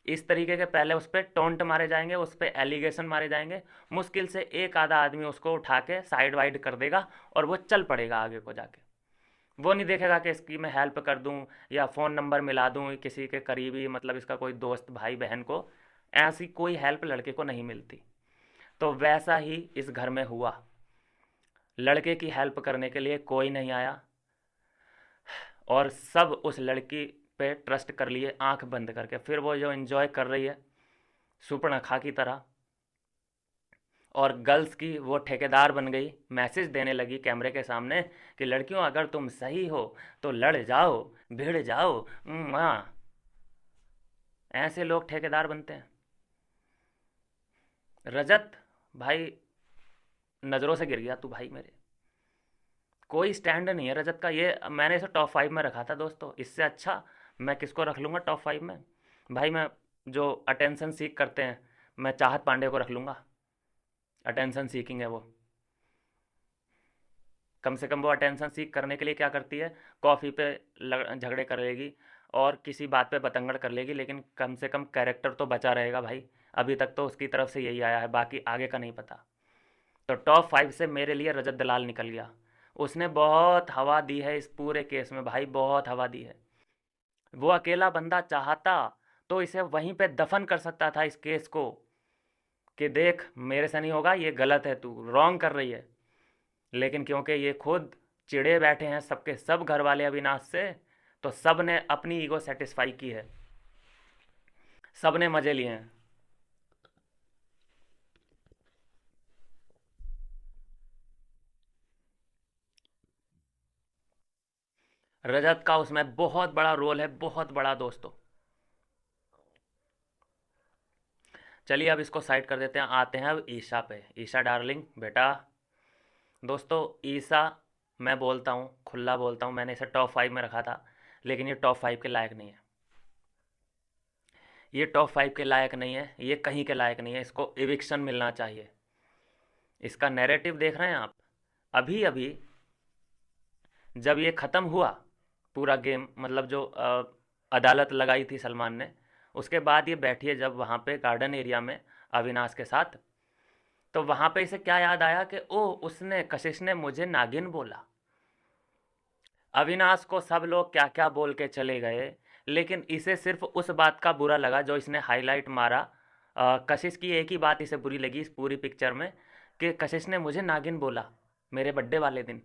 इस तरीके के पहले उस पर टोंट मारे जाएंगे, उस पर एलिगेशन मारे जाएंगे। मुश्किल से एक आधा आदमी उसको उठा के साइड वाइड कर देगा और वो चल पड़ेगा आगे को जाके। वो नहीं देखेगा कि इसकी मैं हेल्प कर दूं या फ़ोन नंबर मिला दूं किसी के करीबी, मतलब इसका कोई दोस्त भाई बहन को। ऐसी कोई हेल्प लड़के को नहीं मिलती। तो वैसा ही इस घर में हुआ, लड़के की हेल्प करने के लिए कोई नहीं आया और सब उस लड़की पे ट्रस्ट कर लिए आंख बंद करके। फिर वो जो एंजॉय कर रही है सुपर्णखा की तरह, और गर्ल्स की वो ठेकेदार बन गई, मैसेज देने लगी कैमरे के सामने कि लड़कियों अगर तुम सही हो तो लड़ जाओ, भिड़ जाओ, हाँ। ऐसे लोग ठेकेदार बनते हैं। रजत भाई, नज़रों से गिर गया तू भाई मेरे, कोई स्टैंड नहीं है रजत का। ये मैंने इसे टॉप 5 में रखा था दोस्तों, इससे अच्छा मैं किसको रख लूँगा टॉप 5 में? भाई मैं, जो अटेंशन सीख करते हैं, मैं चाहत पांडे को रख लूँगा। अटेंशन सीकिंग है वो। कम से कम वो अटेंशन सीख करने के लिए क्या करती है, कॉफ़ी पे झगड़े कर लेगी और किसी बात पे बतंगड़ कर लेगी, लेकिन कम से कम कैरेक्टर तो बचा रहेगा भाई। अभी तक तो उसकी तरफ से यही आया है, बाकी आगे का नहीं पता। तो टॉप 5 से मेरे लिए रजत दलाल निकल गया। उसने बहुत हवा दी है इस पूरे केस में भाई, बहुत हवा दी है। वो अकेला बंदा चाहता तो इसे वहीं पे दफन कर सकता था इस केस को, कि देख मेरे से नहीं होगा, ये गलत है, तू रॉन्ग कर रही है। लेकिन क्योंकि ये खुद चिढ़े बैठे हैं सबके सब घर वाले अविनाश से, तो सब ने अपनी ईगो सेटिस्फाई की है, सब ने मजे लिए हैं। रजत का उसमें बहुत बड़ा रोल है, बहुत बड़ा दोस्तों। चलिए अब इसको साइड कर देते हैं, आते हैं अब ईशा पे। ईशा डार्लिंग बेटा, दोस्तों ईशा, मैं बोलता हूँ, खुला बोलता हूँ, मैंने इसे टॉप 5 में रखा था, लेकिन ये टॉप 5 के लायक नहीं है। ये टॉप 5 के लायक नहीं है, ये कहीं के लायक नहीं है, इसको एविक्शन मिलना चाहिए। इसका नैरेटिव देख रहे हैं आप? अभी अभी जब ये ख़त्म हुआ पूरा गेम, मतलब जो अदालत लगाई थी सलमान ने, उसके बाद ये बैठी है जब वहाँ पे गार्डन एरिया में अविनाश के साथ, तो वहाँ पे इसे क्या याद आया कि ओ उसने, कशिश ने मुझे नागिन बोला। अविनाश को सब लोग क्या क्या बोल के चले गए, लेकिन इसे सिर्फ उस बात का बुरा लगा जो इसने हाईलाइट मारा। कशिश की एक ही बात इसे बुरी लगी इस पूरी पिक्चर में, कि कशिश ने मुझे नागिन बोला मेरे बर्थडे वाले दिन।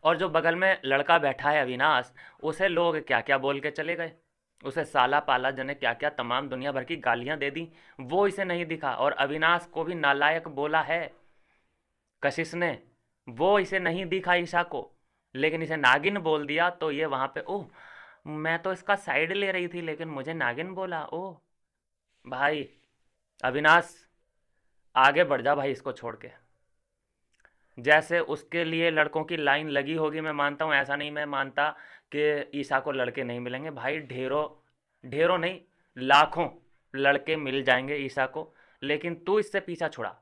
और जो बगल में लड़का बैठा है अविनाश, उसे लोग क्या क्या बोल के चले गए, उसे साला पाला जने क्या क्या तमाम दुनिया भर की गालियां दे दी, वो इसे नहीं दिखा। और अविनाश को भी नालायक बोला है कशिश ने, वो इसे नहीं दिखा ईशा को, लेकिन इसे नागिन बोल दिया। तो ये वहाँ पे, ओह मैं तो इसका साइड ले रही थी लेकिन मुझे नागिन बोला, ओह भाई अविनाश आगे बढ़ जा भाई इसको छोड़ के। जैसे उसके लिए लड़कों की लाइन लगी होगी मैं मानता हूँ, ऐसा नहीं मैं मानता कि ईशा को लड़के नहीं मिलेंगे भाई। ढेरों, ढेरों नहीं, लाखों लड़के मिल जाएंगे ईशा को, लेकिन तू इससे पीछा छुड़ा।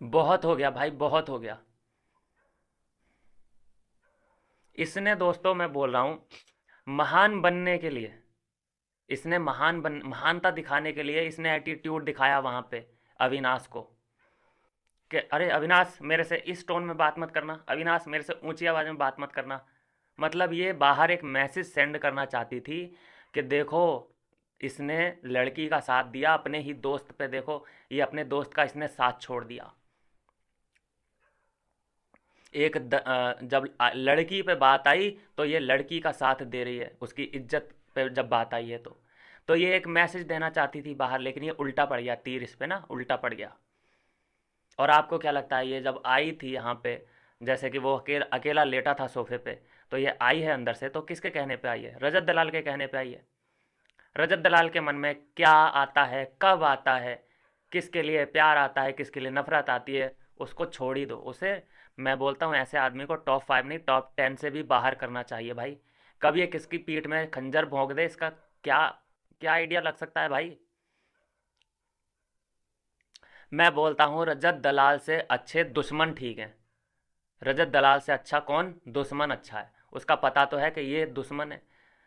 बहुत हो गया भाई, बहुत हो गया। इसने दोस्तों, मैं बोल रहा हूँ, महान बनने के लिए, इसने महानता दिखाने के लिए इसने एटीट्यूड दिखाया वहाँ पे अविनाश को, कि अरे अविनाश मेरे से इस टोन में बात मत करना, अविनाश मेरे से ऊंची आवाज़ में बात मत करना। मतलब ये बाहर एक मैसेज सेंड करना चाहती थी कि देखो इसने लड़की का साथ दिया, अपने ही दोस्त पे देखो, ये अपने दोस्त का इसने साथ छोड़ दिया। जब लड़की पे बात आई तो ये लड़की का साथ दे रही है, उसकी इज्जत पे जब बात आई है तो ये एक मैसेज देना चाहती थी बाहर, लेकिन ये उल्टा पड़ गया, तीर इस पे ना उल्टा पड़ गया। और आपको क्या लगता है, ये जब आई थी यहाँ पे, जैसे कि वो अकेला लेटा था सोफे पे, तो ये आई है अंदर से तो किसके कहने पे आई है? रजत दलाल के कहने पे आई है। रजत दलाल के मन में क्या आता है, कब आता है, किसके लिए प्यार आता है, किसके लिए नफरत आती है, उसको छोड़ ही दो उसे। मैं बोलता हूँ ऐसे आदमी को टॉप 5 नहीं, टॉप 10 से भी बाहर करना चाहिए भाई। कब ये किसकी पीठ में खंजर भोंक दे, इसका क्या क्या आइडिया लग सकता है भाई। मैं बोलता हूँ रजत दलाल से अच्छे दुश्मन ठीक हैं। रजत दलाल से अच्छा कौन? दुश्मन अच्छा है, उसका पता तो है कि ये दुश्मन है।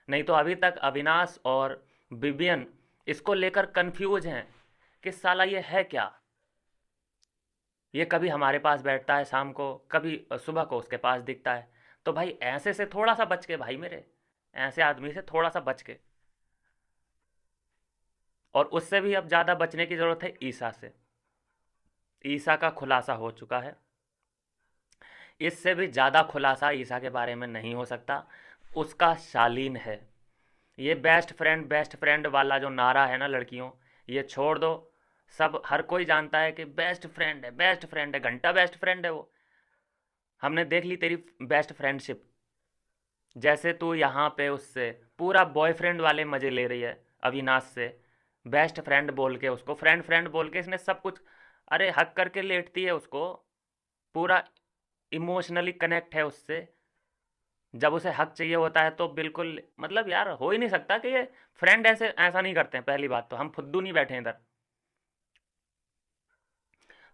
नहीं तो अभी तक अविनाश और बिबियन इसको लेकर कंफ्यूज हैं कि साला ये है क्या। ये कभी हमारे पास बैठता है शाम को, कभी सुबह को उसके पास दिखता है। तो भाई ऐसे से थोड़ा सा बच के भाई, मेरे ऐसे आदमी से थोड़ा सा बच के। और उससे भी अब ज़्यादा बचने की ज़रूरत है ईसा से। ईसा का खुलासा हो चुका है, इससे भी ज़्यादा खुलासा ईसा के बारे में नहीं हो सकता। उसका शालीन है। ये बेस्ट फ्रेंड वाला जो नारा है ना लड़कियों, ये छोड़ दो। सब हर कोई जानता है कि बेस्ट फ्रेंड है, बेस्ट फ्रेंड है, घंटा बेस्ट फ्रेंड है वो। हमने देख ली तेरी बेस्ट फ्रेंडशिप, जैसे तू यहाँ पे उससे पूरा बॉयफ्रेंड वाले मज़े ले रही है अविनाश से। बेस्ट फ्रेंड बोल के उसको, फ्रेंड फ्रेंड बोल के इसने सब कुछ, अरे हक करके लेटती है उसको। पूरा इमोशनली कनेक्ट है उससे। जब उसे हक चाहिए होता है तो बिल्कुल, मतलब यार हो ही नहीं सकता कि ये फ्रेंड ऐसे ऐसा नहीं करते हैं। पहली बात तो हम फुद्दू नहीं बैठे हैं इधर।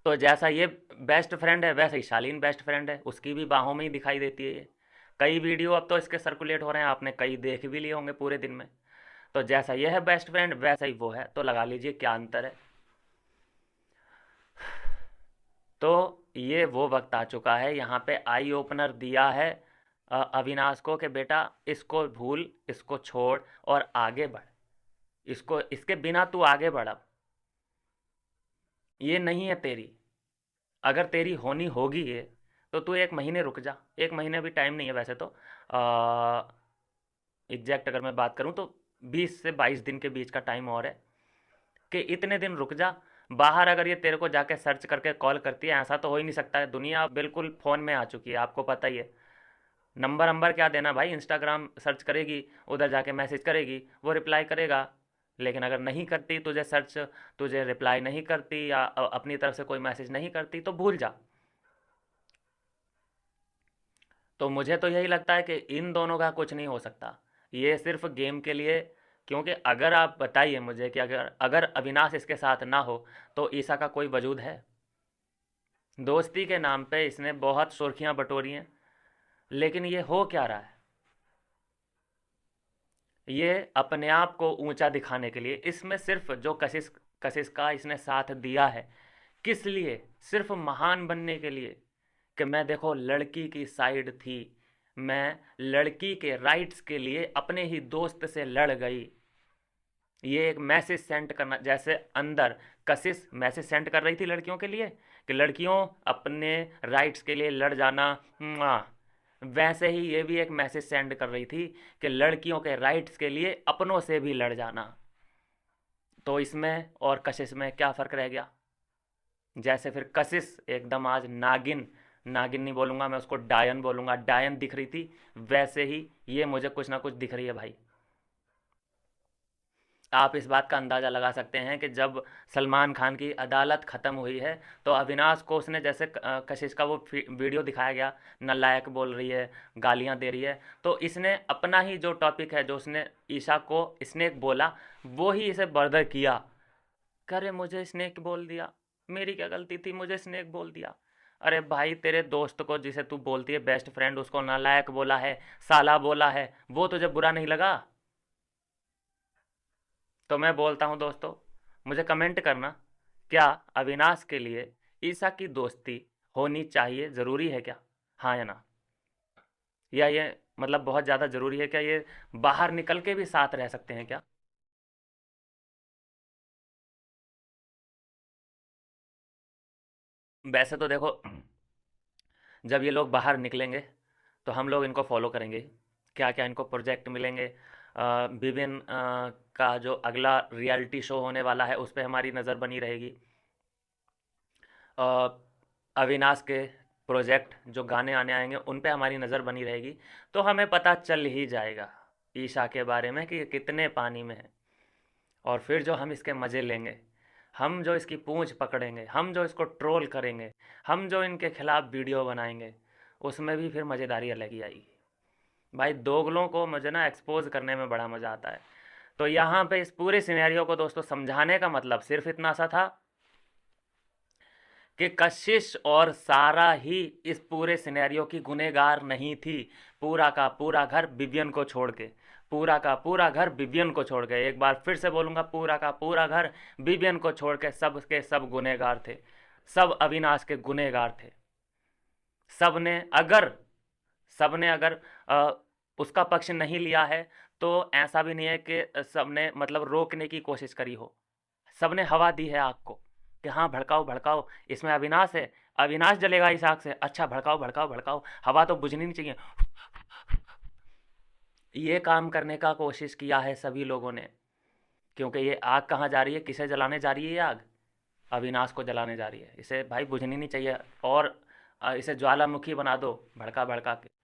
तो जैसा ये बेस्ट फ्रेंड है वैसे ही शालीन बेस्ट फ्रेंड है, उसकी भी बाहों में ही दिखाई देती है ये। कई वीडियो अब तो इसके सर्कुलेट हो रहे हैं, आपने कई देख भी लिए होंगे पूरे दिन में। तो जैसा ये है बेस्ट फ्रेंड वैसा ही वो है, तो लगा लीजिए क्या अंतर है। तो ये वो वक्त आ चुका है, यहाँ पे आई ओपनर दिया है अविनाश को कि बेटा इसको भूल, इसको छोड़ और आगे बढ़। इसको, इसके बिना तू आगे बढ़ अब। ये नहीं है तेरी। अगर तेरी होनी होगी ये, तो तू 1 महीने रुक जा। 1 महीने भी टाइम नहीं है वैसे तो। एग्जैक्ट अगर मैं बात करूँ तो 20 से 22 दिन के बीच का टाइम और है, कि इतने दिन रुक जा। बाहर अगर ये तेरे को जाके सर्च करके कॉल करती है, ऐसा तो हो ही नहीं सकता है, दुनिया बिल्कुल फ़ोन में आ चुकी है, आपको पता ही है। नंबर नंबर क्या देना भाई, इंस्टाग्राम सर्च करेगी, उधर जाके मैसेज करेगी, वो रिप्लाई करेगा। लेकिन अगर नहीं करती तुझे सर्च, तुझे रिप्लाई नहीं करती या अपनी तरफ से कोई मैसेज नहीं करती, तो भूल जा। तो मुझे तो यही लगता है कि इन दोनों का कुछ नहीं हो सकता, ये सिर्फ गेम के लिए। क्योंकि अगर आप बताइए मुझे कि अगर अगर अविनाश इसके साथ ना हो तो ईसा का कोई वजूद है? दोस्ती के नाम पे इसने बहुत सुर्खियां बटोरी हैं, लेकिन ये हो क्या रहा है? ये अपने आप को ऊंचा दिखाने के लिए, इसमें सिर्फ जो कशिश कशिश का इसने साथ दिया है, किस लिए? सिर्फ महान बनने के लिए, कि मैं देखो लड़की की साइड थी, मैं लड़की के राइट्स के लिए अपने ही दोस्त से लड़ गई। ये एक मैसेज सेंड करना, जैसे अंदर कशिश मैसेज सेंड कर रही थी लड़कियों के लिए कि लड़कियों अपने राइट्स के लिए लड़ जाना, मुआ। वैसे ही ये भी एक मैसेज सेंड कर रही थी कि लड़कियों के राइट्स के लिए अपनों से भी लड़ जाना। तो इसमें और कशिश में क्या फ़र्क रह गया? जैसे फिर कशिश एकदम आज नागिन, नागिन नहीं बोलूँगा मैं उसको, डायन बोलूँगा, डायन दिख रही थी, वैसे ही ये मुझे कुछ ना कुछ दिख रही है भाई। आप इस बात का अंदाज़ा लगा सकते हैं कि जब सलमान खान की अदालत ख़त्म हुई है, तो अविनाश को उसने जैसे कशिश का वो वीडियो दिखाया गया, नालायक बोल रही है, गालियाँ दे रही है, तो इसने अपना ही जो टॉपिक है, जो उसने ईशा को स्नेक बोला, वो ही इसे बर्दर किया। करे मुझे स्नेक बोल दिया, मेरी क्या गलती थी, मुझे स्नेक बोल दिया। अरे भाई तेरे दोस्त को जिसे तू बोलती है बेस्ट फ्रेंड, उसको नालायक बोला है, साला बोला है, वो तुझे बुरा नहीं लगा? तो मैं बोलता हूँ दोस्तों, मुझे कमेंट करना, क्या अविनाश के लिए ईसा की दोस्ती होनी चाहिए, ज़रूरी है क्या? हाँ या ना? या ये मतलब बहुत ज़्यादा ज़रूरी है क्या? ये बाहर निकल के भी साथ रह सकते हैं क्या? वैसे तो देखो, जब ये लोग बाहर निकलेंगे तो हम लोग इनको फॉलो करेंगे। क्या क्या इनको प्रोजेक्ट मिलेंगे, विभिन्न का जो अगला रियलिटी शो होने वाला है उस पर हमारी नज़र बनी रहेगी। अ, अविनाश के प्रोजेक्ट जो गाने आने आएंगे उन पे हमारी नज़र बनी रहेगी। तो हमें पता चल ही जाएगा ईशा के बारे में कि ये कितने पानी में है। और फिर जो हम इसके मज़े लेंगे, हम जो इसकी पूंछ पकड़ेंगे, हम जो इसको ट्रोल करेंगे, हम जो इनके खिलाफ वीडियो बनाएंगे, उसमें भी फिर मज़ेदारी अलग ही आएगी। भाई दोगलों को मुझे ना एक्सपोज करने में बड़ा मज़ा आता है। तो यहाँ पे इस पूरे सिनेरियो को दोस्तों समझाने का मतलब सिर्फ इतना सा था कि कशिश और सारा ही इस पूरे सिनेरियो की गुनहगार नहीं थी। पूरा का पूरा घर विवियन को छोड़ के, पूरा का पूरा घर विवियन को छोड़ के, एक बार फिर से बोलूँगा, पूरा का पूरा घर विवियन को छोड़ के सब के सब गुनहगार थे। सब अविनाश के गुनहगार थे। सब ने अगर सब ने अगर अ, उसका पक्ष नहीं लिया है, तो ऐसा भी नहीं है कि सब ने मतलब रोकने की कोशिश करी हो। सब ने हवा दी है आग को कि हाँ भड़काओ भड़काओ, इसमें अविनाश है, अविनाश जलेगा इस आग से, अच्छा भड़काओ भड़काओ भड़काओ, हवा तो बुझनी नहीं चाहिए। ये काम करने का कोशिश किया है सभी लोगों ने, क्योंकि ये आग कहाँ जा रही है, किसे जलाने जा रही है ये आग? अविनाश को जलाने जा रही है। इसे भाई बुझनी नहीं चाहिए, और इसे ज्वालामुखी बना दो भड़का भड़का के।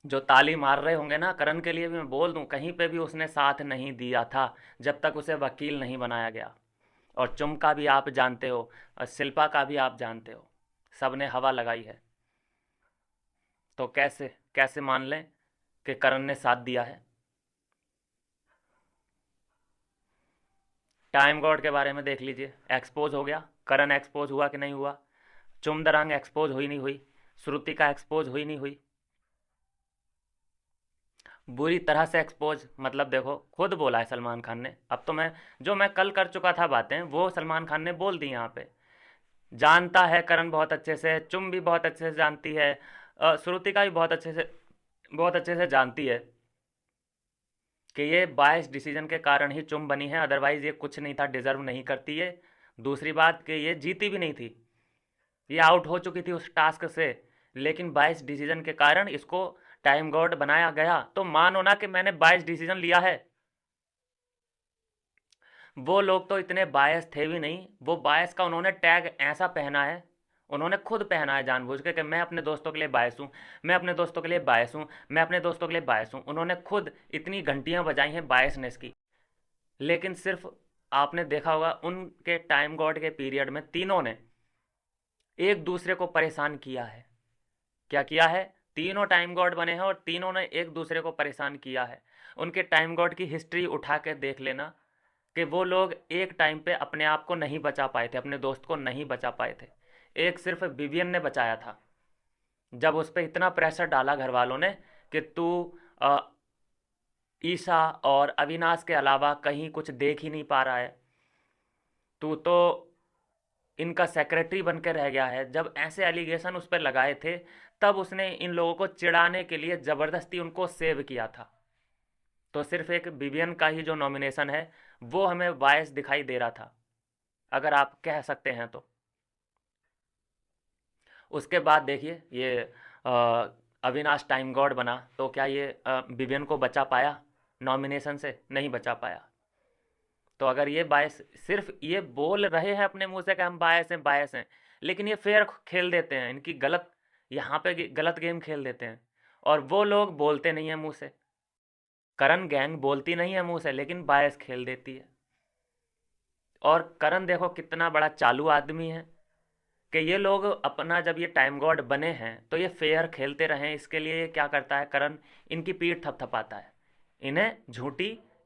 जो ताली मार रहे होंगे ना करण के लिए भी मैं बोल दूं, कहीं पे भी उसने साथ नहीं दिया था जब तक उसे वकील नहीं बनाया गया। और चुम का भी आप जानते हो, और शिल्पा का भी आप जानते हो, सब ने हवा लगाई है। तो कैसे कैसे मान लें कि करण ने साथ दिया है? टाइम गॉड के बारे में देख लीजिए, एक्सपोज हो गया, करण एक्सपोज हुआ कि नहीं हुआ? चुम दरंग एक्सपोज हुई नहीं हुई? श्रुति का एक्सपोज हुई नहीं हुई? बुरी तरह से एक्सपोज, मतलब देखो खुद बोला है सलमान खान ने। अब तो मैं कल कर चुका था बातें, वो सलमान खान ने बोल दी यहाँ पे। जानता है करण बहुत अच्छे से, चुम भी बहुत अच्छे से जानती है, श्रुतिका भी बहुत अच्छे से जानती है कि ये बायस डिसीजन के कारण ही चुम बनी है, अदरवाइज ये कुछ नहीं था, डिजर्व नहीं करती है। दूसरी बात कि ये जीती भी नहीं थी, ये आउट हो चुकी थी उस टास्क से, लेकिन बायस डिसीजन के कारण इसको टाइम गॉड बनाया गया। तो मानो ना कि मैंने बायस डिसीजन लिया है। वो लोग तो इतने बायस थे भी नहीं, वो बायस का उन्होंने टैग ऐसा पहना है, उन्होंने खुद पहना है जानबूझ के कि मैं अपने दोस्तों के लिए बायस हूँ, मैं अपने दोस्तों के लिए बायस हूँ, मैं अपने दोस्तों के लिए बायस हूँ। उन्होंने खुद इतनी घंटियाँ बजाई हैं बायसनेस की। लेकिन सिर्फ आपने देखा होगा उनके टाइम गॉड के पीरियड में तीनों ने एक दूसरे को परेशान किया है। क्या किया है? तीनों टाइम गॉड बने हैं और तीनों ने एक दूसरे को परेशान किया है। उनके टाइम गॉड की हिस्ट्री उठा के देख लेना कि वो लोग एक टाइम पे अपने आप को नहीं बचा पाए थे, अपने दोस्त को नहीं बचा पाए थे। एक सिर्फ विवियन ने बचाया था, जब उस पर इतना प्रेशर डाला घर वालों ने कि तू ईशा और अविनाश के अलावा कहीं कुछ देख ही नहीं पा रहा है, तू तो इनका सेक्रेटरी बन के रह गया है। जब ऐसे एलिगेशन उस पर लगाए थे, तब उसने इन लोगों को चिढ़ाने के लिए ज़बरदस्ती उनको सेव किया था। तो सिर्फ एक विवियन का ही जो नॉमिनेशन है वो हमें बायस दिखाई दे रहा था, अगर आप कह सकते हैं तो। उसके बाद देखिए ये अविनाश टाइम गॉड बना, तो क्या ये विवियन को बचा पाया? नॉमिनेशन से नहीं बचा पाया। तो अगर ये बायस, सिर्फ ये बोल रहे हैं अपने मुंह से कि हम बायस हैं, लेकिन ये फेयर खेल देते हैं, इनकी गलत, यहाँ पे गलत गेम खेल देते हैं। और वो लोग बोलते नहीं है मुंह से, करण गैंग बोलती नहीं है मुंह से, लेकिन बायस खेल देती है। और करण देखो कितना बड़ा चालू आदमी है कि ये लोग अपना, जब ये टाइम गॉड बने हैं तो ये फेयर खेलते रहें, इसके लिए क्या करता है करण? इनकी पीठ थपथपाता है, इन्हें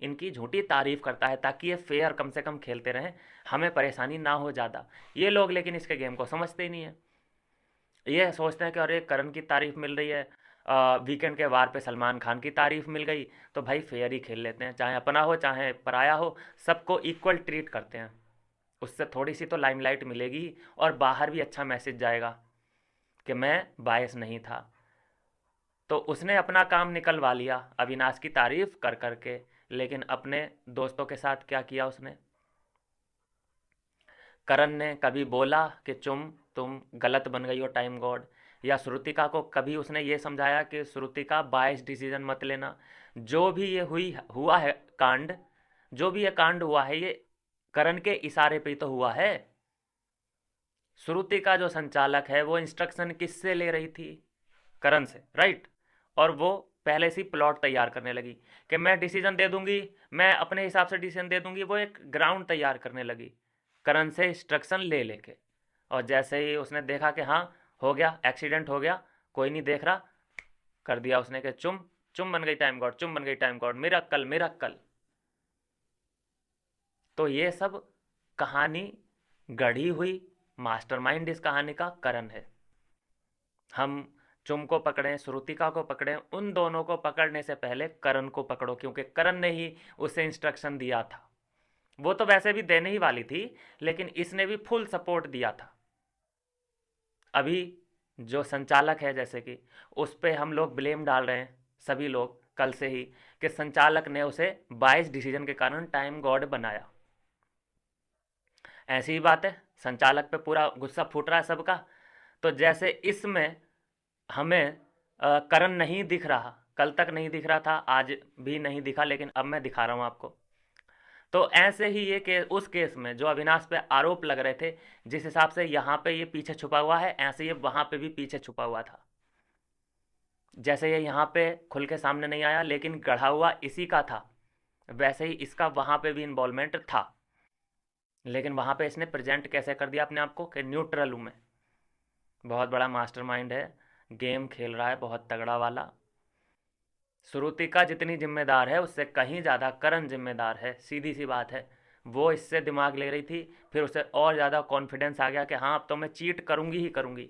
इनकी झूठी तारीफ करता है, ताकि ये फेयर कम से कम खेलते रहें, हमें परेशानी ना हो ज़्यादा। ये लोग लेकिन इसके गेम को समझते ही नहीं है। ये सोचते हैं कि अरे करण की तारीफ मिल रही है, वीकेंड के वार पे सलमान खान की तारीफ मिल गई, तो भाई फेयर ही खेल लेते हैं, चाहे अपना हो चाहे पराया हो, सबको इक्वल ट्रीट करते हैं। उससे थोड़ी सी तो लाइमलाइट मिलेगी और बाहर भी अच्छा मैसेज जाएगा कि मैं बायस नहीं था। तो उसने अपना काम निकलवा लिया अविनाश की तारीफ कर कर के, लेकिन अपने दोस्तों के साथ क्या किया उसने? करण ने कभी बोला कि तुम गलत बन गई हो टाइम गॉड? या श्रुतिका को कभी उसने ये समझाया कि श्रुतिका बायस डिसीजन मत लेना? जो भी ये हुआ है कांड, जो भी ये कांड हुआ है, ये करण के इशारे पे ही तो हुआ है। श्रुतिका जो संचालक है वो इंस्ट्रक्शन किससे ले रही थी? करण से, राइट। और वो पहले से ही प्लॉट तैयार करने लगी कि मैं डिसीजन दे दूंगी, मैं अपने हिसाब से डिसीजन दे दूंगी। वो एक ग्राउंड तैयार करने लगी करण से इंस्ट्रक्शन ले लेके। और जैसे ही उसने देखा कि हाँ हो गया, एक्सीडेंट हो गया, कोई नहीं देख रहा, कर दिया उसने कि चुम चुम बन गई टाइम गॉड, चुम बन गई टाइम गॉड, मिरेकल मिरेकल। तो ये सब कहानी गढ़ी हुई, मास्टरमाइंड इस कहानी का करण है। हम चुम को पकड़ें, श्रुतिका को पकड़ें, उन दोनों को पकड़ने से पहले करण को पकड़ो, क्योंकि करण ने ही उसे इंस्ट्रक्शन दिया था। वो तो वैसे भी देने ही वाली थी, लेकिन इसने भी फुल सपोर्ट दिया था। अभी जो संचालक है, जैसे कि उस पर हम लोग ब्लेम डाल रहे हैं सभी लोग कल से ही, कि संचालक ने उसे बायस डिसीजन के कारण टाइम गॉड बनाया। ऐसी ही बात है, संचालक पे पूरा गुस्सा फूट रहा है सबका। तो जैसे इसमें हमें करण नहीं दिख रहा, कल तक नहीं दिख रहा था, आज भी नहीं दिखा, लेकिन अब मैं दिखा रहा हूँ आपको। तो ऐसे ही ये केस, उस केस में जो अविनाश पे आरोप लग रहे थे, जिस हिसाब से यहाँ पे ये पीछे छुपा हुआ है, ऐसे ये वहाँ पे भी पीछे छुपा हुआ था। जैसे ये यहाँ पे खुल के सामने नहीं आया, लेकिन गढ़ा हुआ इसी का था, वैसे ही इसका वहाँ पे भी इन्वॉल्वमेंट था। लेकिन वहाँ पे इसने प्रेजेंट कैसे कर दिया अपने आप को कि न्यूट्रल हूँ मैं। बहुत बड़ा मास्टरमाइंड है, गेम खेल रहा है बहुत तगड़ा वाला। श्रुतिका जितनी जिम्मेदार है उससे कहीं ज़्यादा करण जिम्मेदार है, सीधी सी बात है। वो इससे दिमाग ले रही थी, फिर उसे और ज़्यादा कॉन्फिडेंस आ गया कि हाँ अब तो मैं चीट करूँगी ही करूँगी।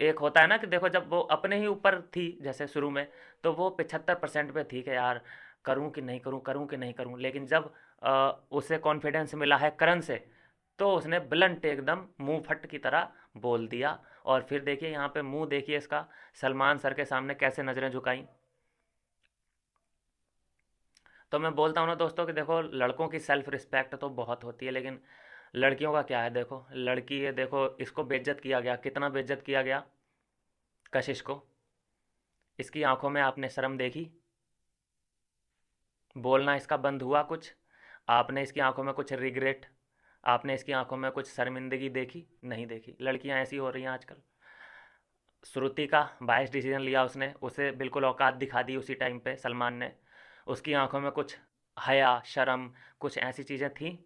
एक होता है ना कि देखो जब वो अपने ही ऊपर थी जैसे शुरू में, तो वो 75% पे थी कि यार करूँ कि नहीं करूँ, करूँ कि नहीं करूँ। लेकिन जब उसे कॉन्फिडेंस मिला है करण से, तो उसने ब्लंट एकदम मुंह फट की तरह बोल दिया। और फिर देखिए यहाँ पे मुंह देखिए इसका, सलमान सर के सामने कैसे नज़रें झुकाई। तो मैं बोलता हूँ ना दोस्तों कि देखो लड़कों की सेल्फ रिस्पेक्ट तो बहुत होती है, लेकिन लड़कियों का क्या है। देखो लड़की है, देखो इसको बेइज्जत किया गया, कितना बेइज्जत किया गया कशिश को। इसकी आंखों में आपने शर्म देखी, बोलना इसका बंद हुआ कुछ, आपने इसकी आंखों में कुछ रिग्रेट, आपने इसकी आंखों में कुछ शर्मिंदगी देखी? नहीं देखी। लड़कियां ऐसी हो रही हैं आजकल। श्रुति का बायस डिसीजन लिया उसने, उसे बिल्कुल औकात दिखा दी उसी टाइम पे सलमान ने। उसकी आंखों में कुछ हया शर्म, कुछ ऐसी चीज़ें थी।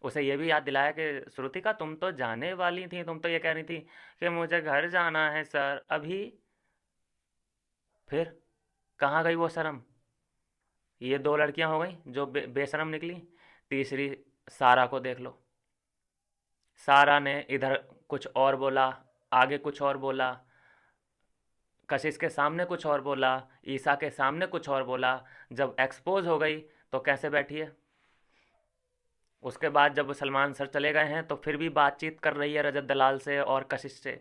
उसे ये भी याद दिलाया कि श्रुतिका तुम तो जाने वाली थी, तुम तो ये कह रही थी कि मुझे घर जाना है सर अभी। फिर कहाँ गई वो शर्म? ये दो लड़कियां हो गई जो बेशरम निकली। तीसरी सारा को देख लो, सारा ने इधर कुछ और बोला, आगे कुछ और बोला, कशिश के सामने कुछ और बोला, ईसा के सामने कुछ और बोला। जब एक्सपोज हो गई तो कैसे बैठी है? उसके बाद जब सलमान सर चले गए हैं तो फिर भी बातचीत कर रही है रजत दलाल से और कशिश से।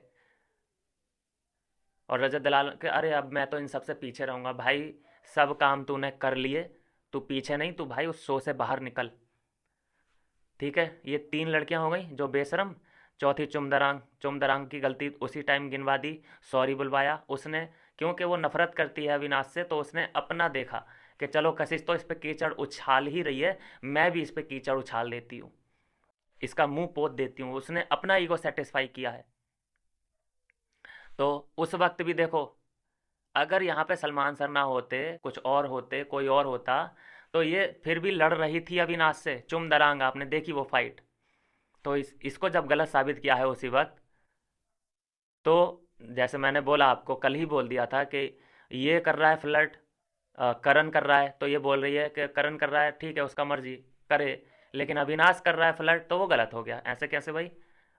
और रजत दलाल के अरे अब मैं तो इन सब से पीछे रहूँगा भाई, सब काम तूने कर लिए, तू पीछे नहीं, तू भाई उस शो से बाहर निकल। ठीक है, ये तीन लड़कियां हो गई जो बेशरम। चौथी चुमदरांग, चुमदरांग की गलती उसी टाइम गिनवा दी, सॉरी बुलवाया उसने। क्योंकि वो नफरत करती है अविनाश से, तो उसने अपना देखा कि चलो कशिश तो इस पे कीचड़ उछाल ही रही है, मैं भी इस पे कीचड़ उछाल देती हूँ, इसका मुंह पोत देती हूँ। उसने अपना ईगो सेटिस्फाई किया है। तो उस वक्त भी देखो, अगर यहाँ पे सलमान सर ना होते, कुछ और होते, कोई और होता, तो ये फिर भी लड़ रही थी अविनाश से चुम दरांग। आपने देखी वो फाइट। तो इसको जब गलत साबित किया है उसी वक्त, तो जैसे मैंने बोला आपको, कल ही बोल दिया था कि ये कर रहा है फ्लर्ट, करण कर रहा है, तो ये बोल रही है कि करण कर रहा है ठीक है उसका मर्जी करे, लेकिन अविनाश कर रहा है फ्लर्ट तो वो गलत हो गया। ऐसे कैसे भाई?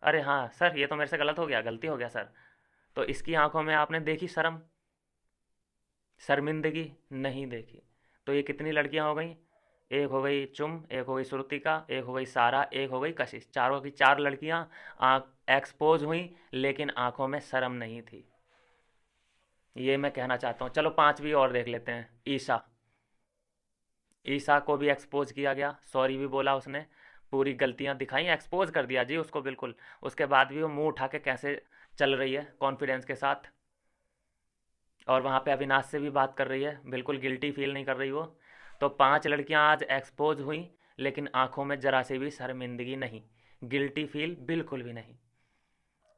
अरे हाँ सर ये तो मेरे से गलत हो गया, गलती हो गया सर। तो इसकी आंखों में आपने देखी शर्म, शर्मिंदगी? नहीं देखी। तो ये कितनी लड़कियां हो गई? एक हो गई चुम, एक हो गई श्रुतिका, एक हो गई सारा, एक हो गई कशिश। चारों की चार लड़कियां आँख एक्सपोज हुई, लेकिन आंखों में शर्म नहीं थी। ये मैं कहना चाहता हूँ। चलो पांचवी और देख लेते हैं, ईशा। ईशा को भी एक्सपोज किया गया, सॉरी भी बोला उसने, पूरी गलतियां दिखाई, एक्सपोज कर दिया जी उसको बिल्कुल। उसके बाद भी वो मुंह उठा के कैसे चल रही है कॉन्फिडेंस के साथ। और वहाँ पे अविनाश से भी बात कर रही है, बिल्कुल गिल्टी फील नहीं कर रही वो। तो पांच लड़कियां आज एक्सपोज हुई, लेकिन आंखों में जरा से भी शर्मिंदगी नहीं, गिल्टी फील बिल्कुल भी नहीं।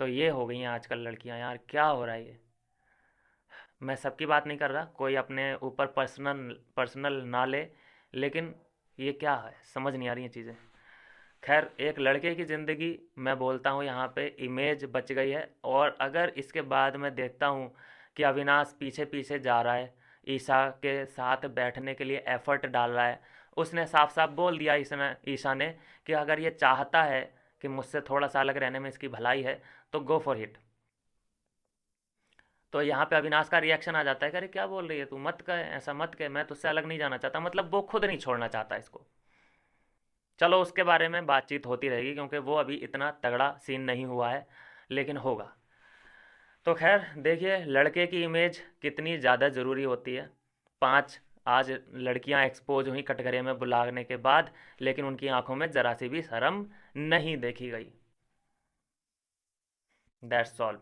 तो ये हो गई हैं आजकल लड़कियां, यार क्या हो रहा है ये। मैं सबकी बात नहीं कर रहा, कोई अपने ऊपर पर्सनल पर्सनल ना ले, लेकिन ये क्या है समझ नहीं आ रही ये चीज़ें। खैर एक लड़के की ज़िंदगी, मैं बोलता हूँ यहाँ पे इमेज बच गई है। और अगर इसके बाद मैं देखता हूँ कि अविनाश पीछे पीछे जा रहा है, ईशा के साथ बैठने के लिए एफर्ट डाल रहा है, उसने साफ साफ बोल दिया ईशा ने कि अगर ये चाहता है कि मुझसे थोड़ा सा अलग रहने में इसकी भलाई है तो गो फॉर हिट। तो यहाँ पे अविनाश का रिएक्शन आ जाता है कि अरे क्या बोल रही है तू, मत कह ऐसा, मत कह, मैं तुझसे अलग नहीं जाना चाहता। मतलब वो खुद नहीं छोड़ना चाहता इसको। चलो उसके बारे में बातचीत होती रहेगी, क्योंकि वो अभी इतना तगड़ा सीन नहीं हुआ है, लेकिन होगा। तो खैर देखिए लड़के की इमेज कितनी ज़्यादा ज़रूरी होती है। पांच आज लड़कियां एक्सपोज हुई कटघरे में बुलाने के बाद, लेकिन उनकी आंखों में ज़रा सी भी शर्म नहीं देखी गई। That's solve.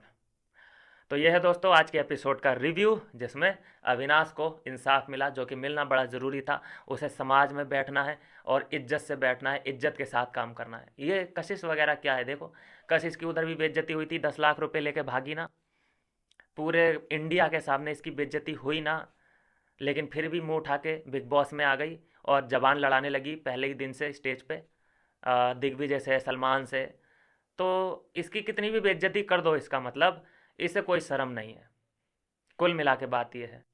तो यह है दोस्तों आज के एपिसोड का रिव्यू, जिसमें अविनाश को इंसाफ मिला, जो कि मिलना बड़ा ज़रूरी था। उसे समाज में बैठना है और इज्जत से बैठना है, इज्जत के साथ काम करना है। ये कशिश वगैरह क्या है, देखो कशिश की उधर भी बेइज्जती हुई थी, 10 लाख रुपए लेके भागी ना, पूरे इंडिया के सामने इसकी बेइज्जती हुई ना, लेकिन फिर भी मुंह उठा के बिग बॉस में आ गई और जबान लड़ाने लगी पहले ही दिन से स्टेज पे। दिग्विजय से, सलमान से, तो इसकी कितनी भी बेइज्जती कर दो, इसका मतलब इसे कोई शर्म नहीं है। कुल मिला के बात ये है,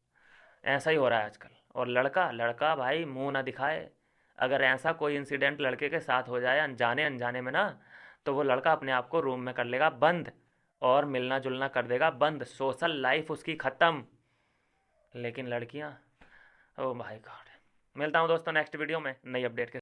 ऐसा ही हो रहा है आजकल। और लड़का लड़का भाई मुंह ना दिखाए। अगर ऐसा कोई इंसिडेंट लड़के के साथ हो जाए अनजाने अनजाने में ना, तो वो लड़का अपने आप को रूम में कर लेगा बंद, और मिलना जुलना कर देगा बंद, सोशल लाइफ उसकी ख़त्म। लेकिन लड़कियां, ओ माय गॉड। मिलता हूँ दोस्तों नेक्स्ट वीडियो में नई अपडेट के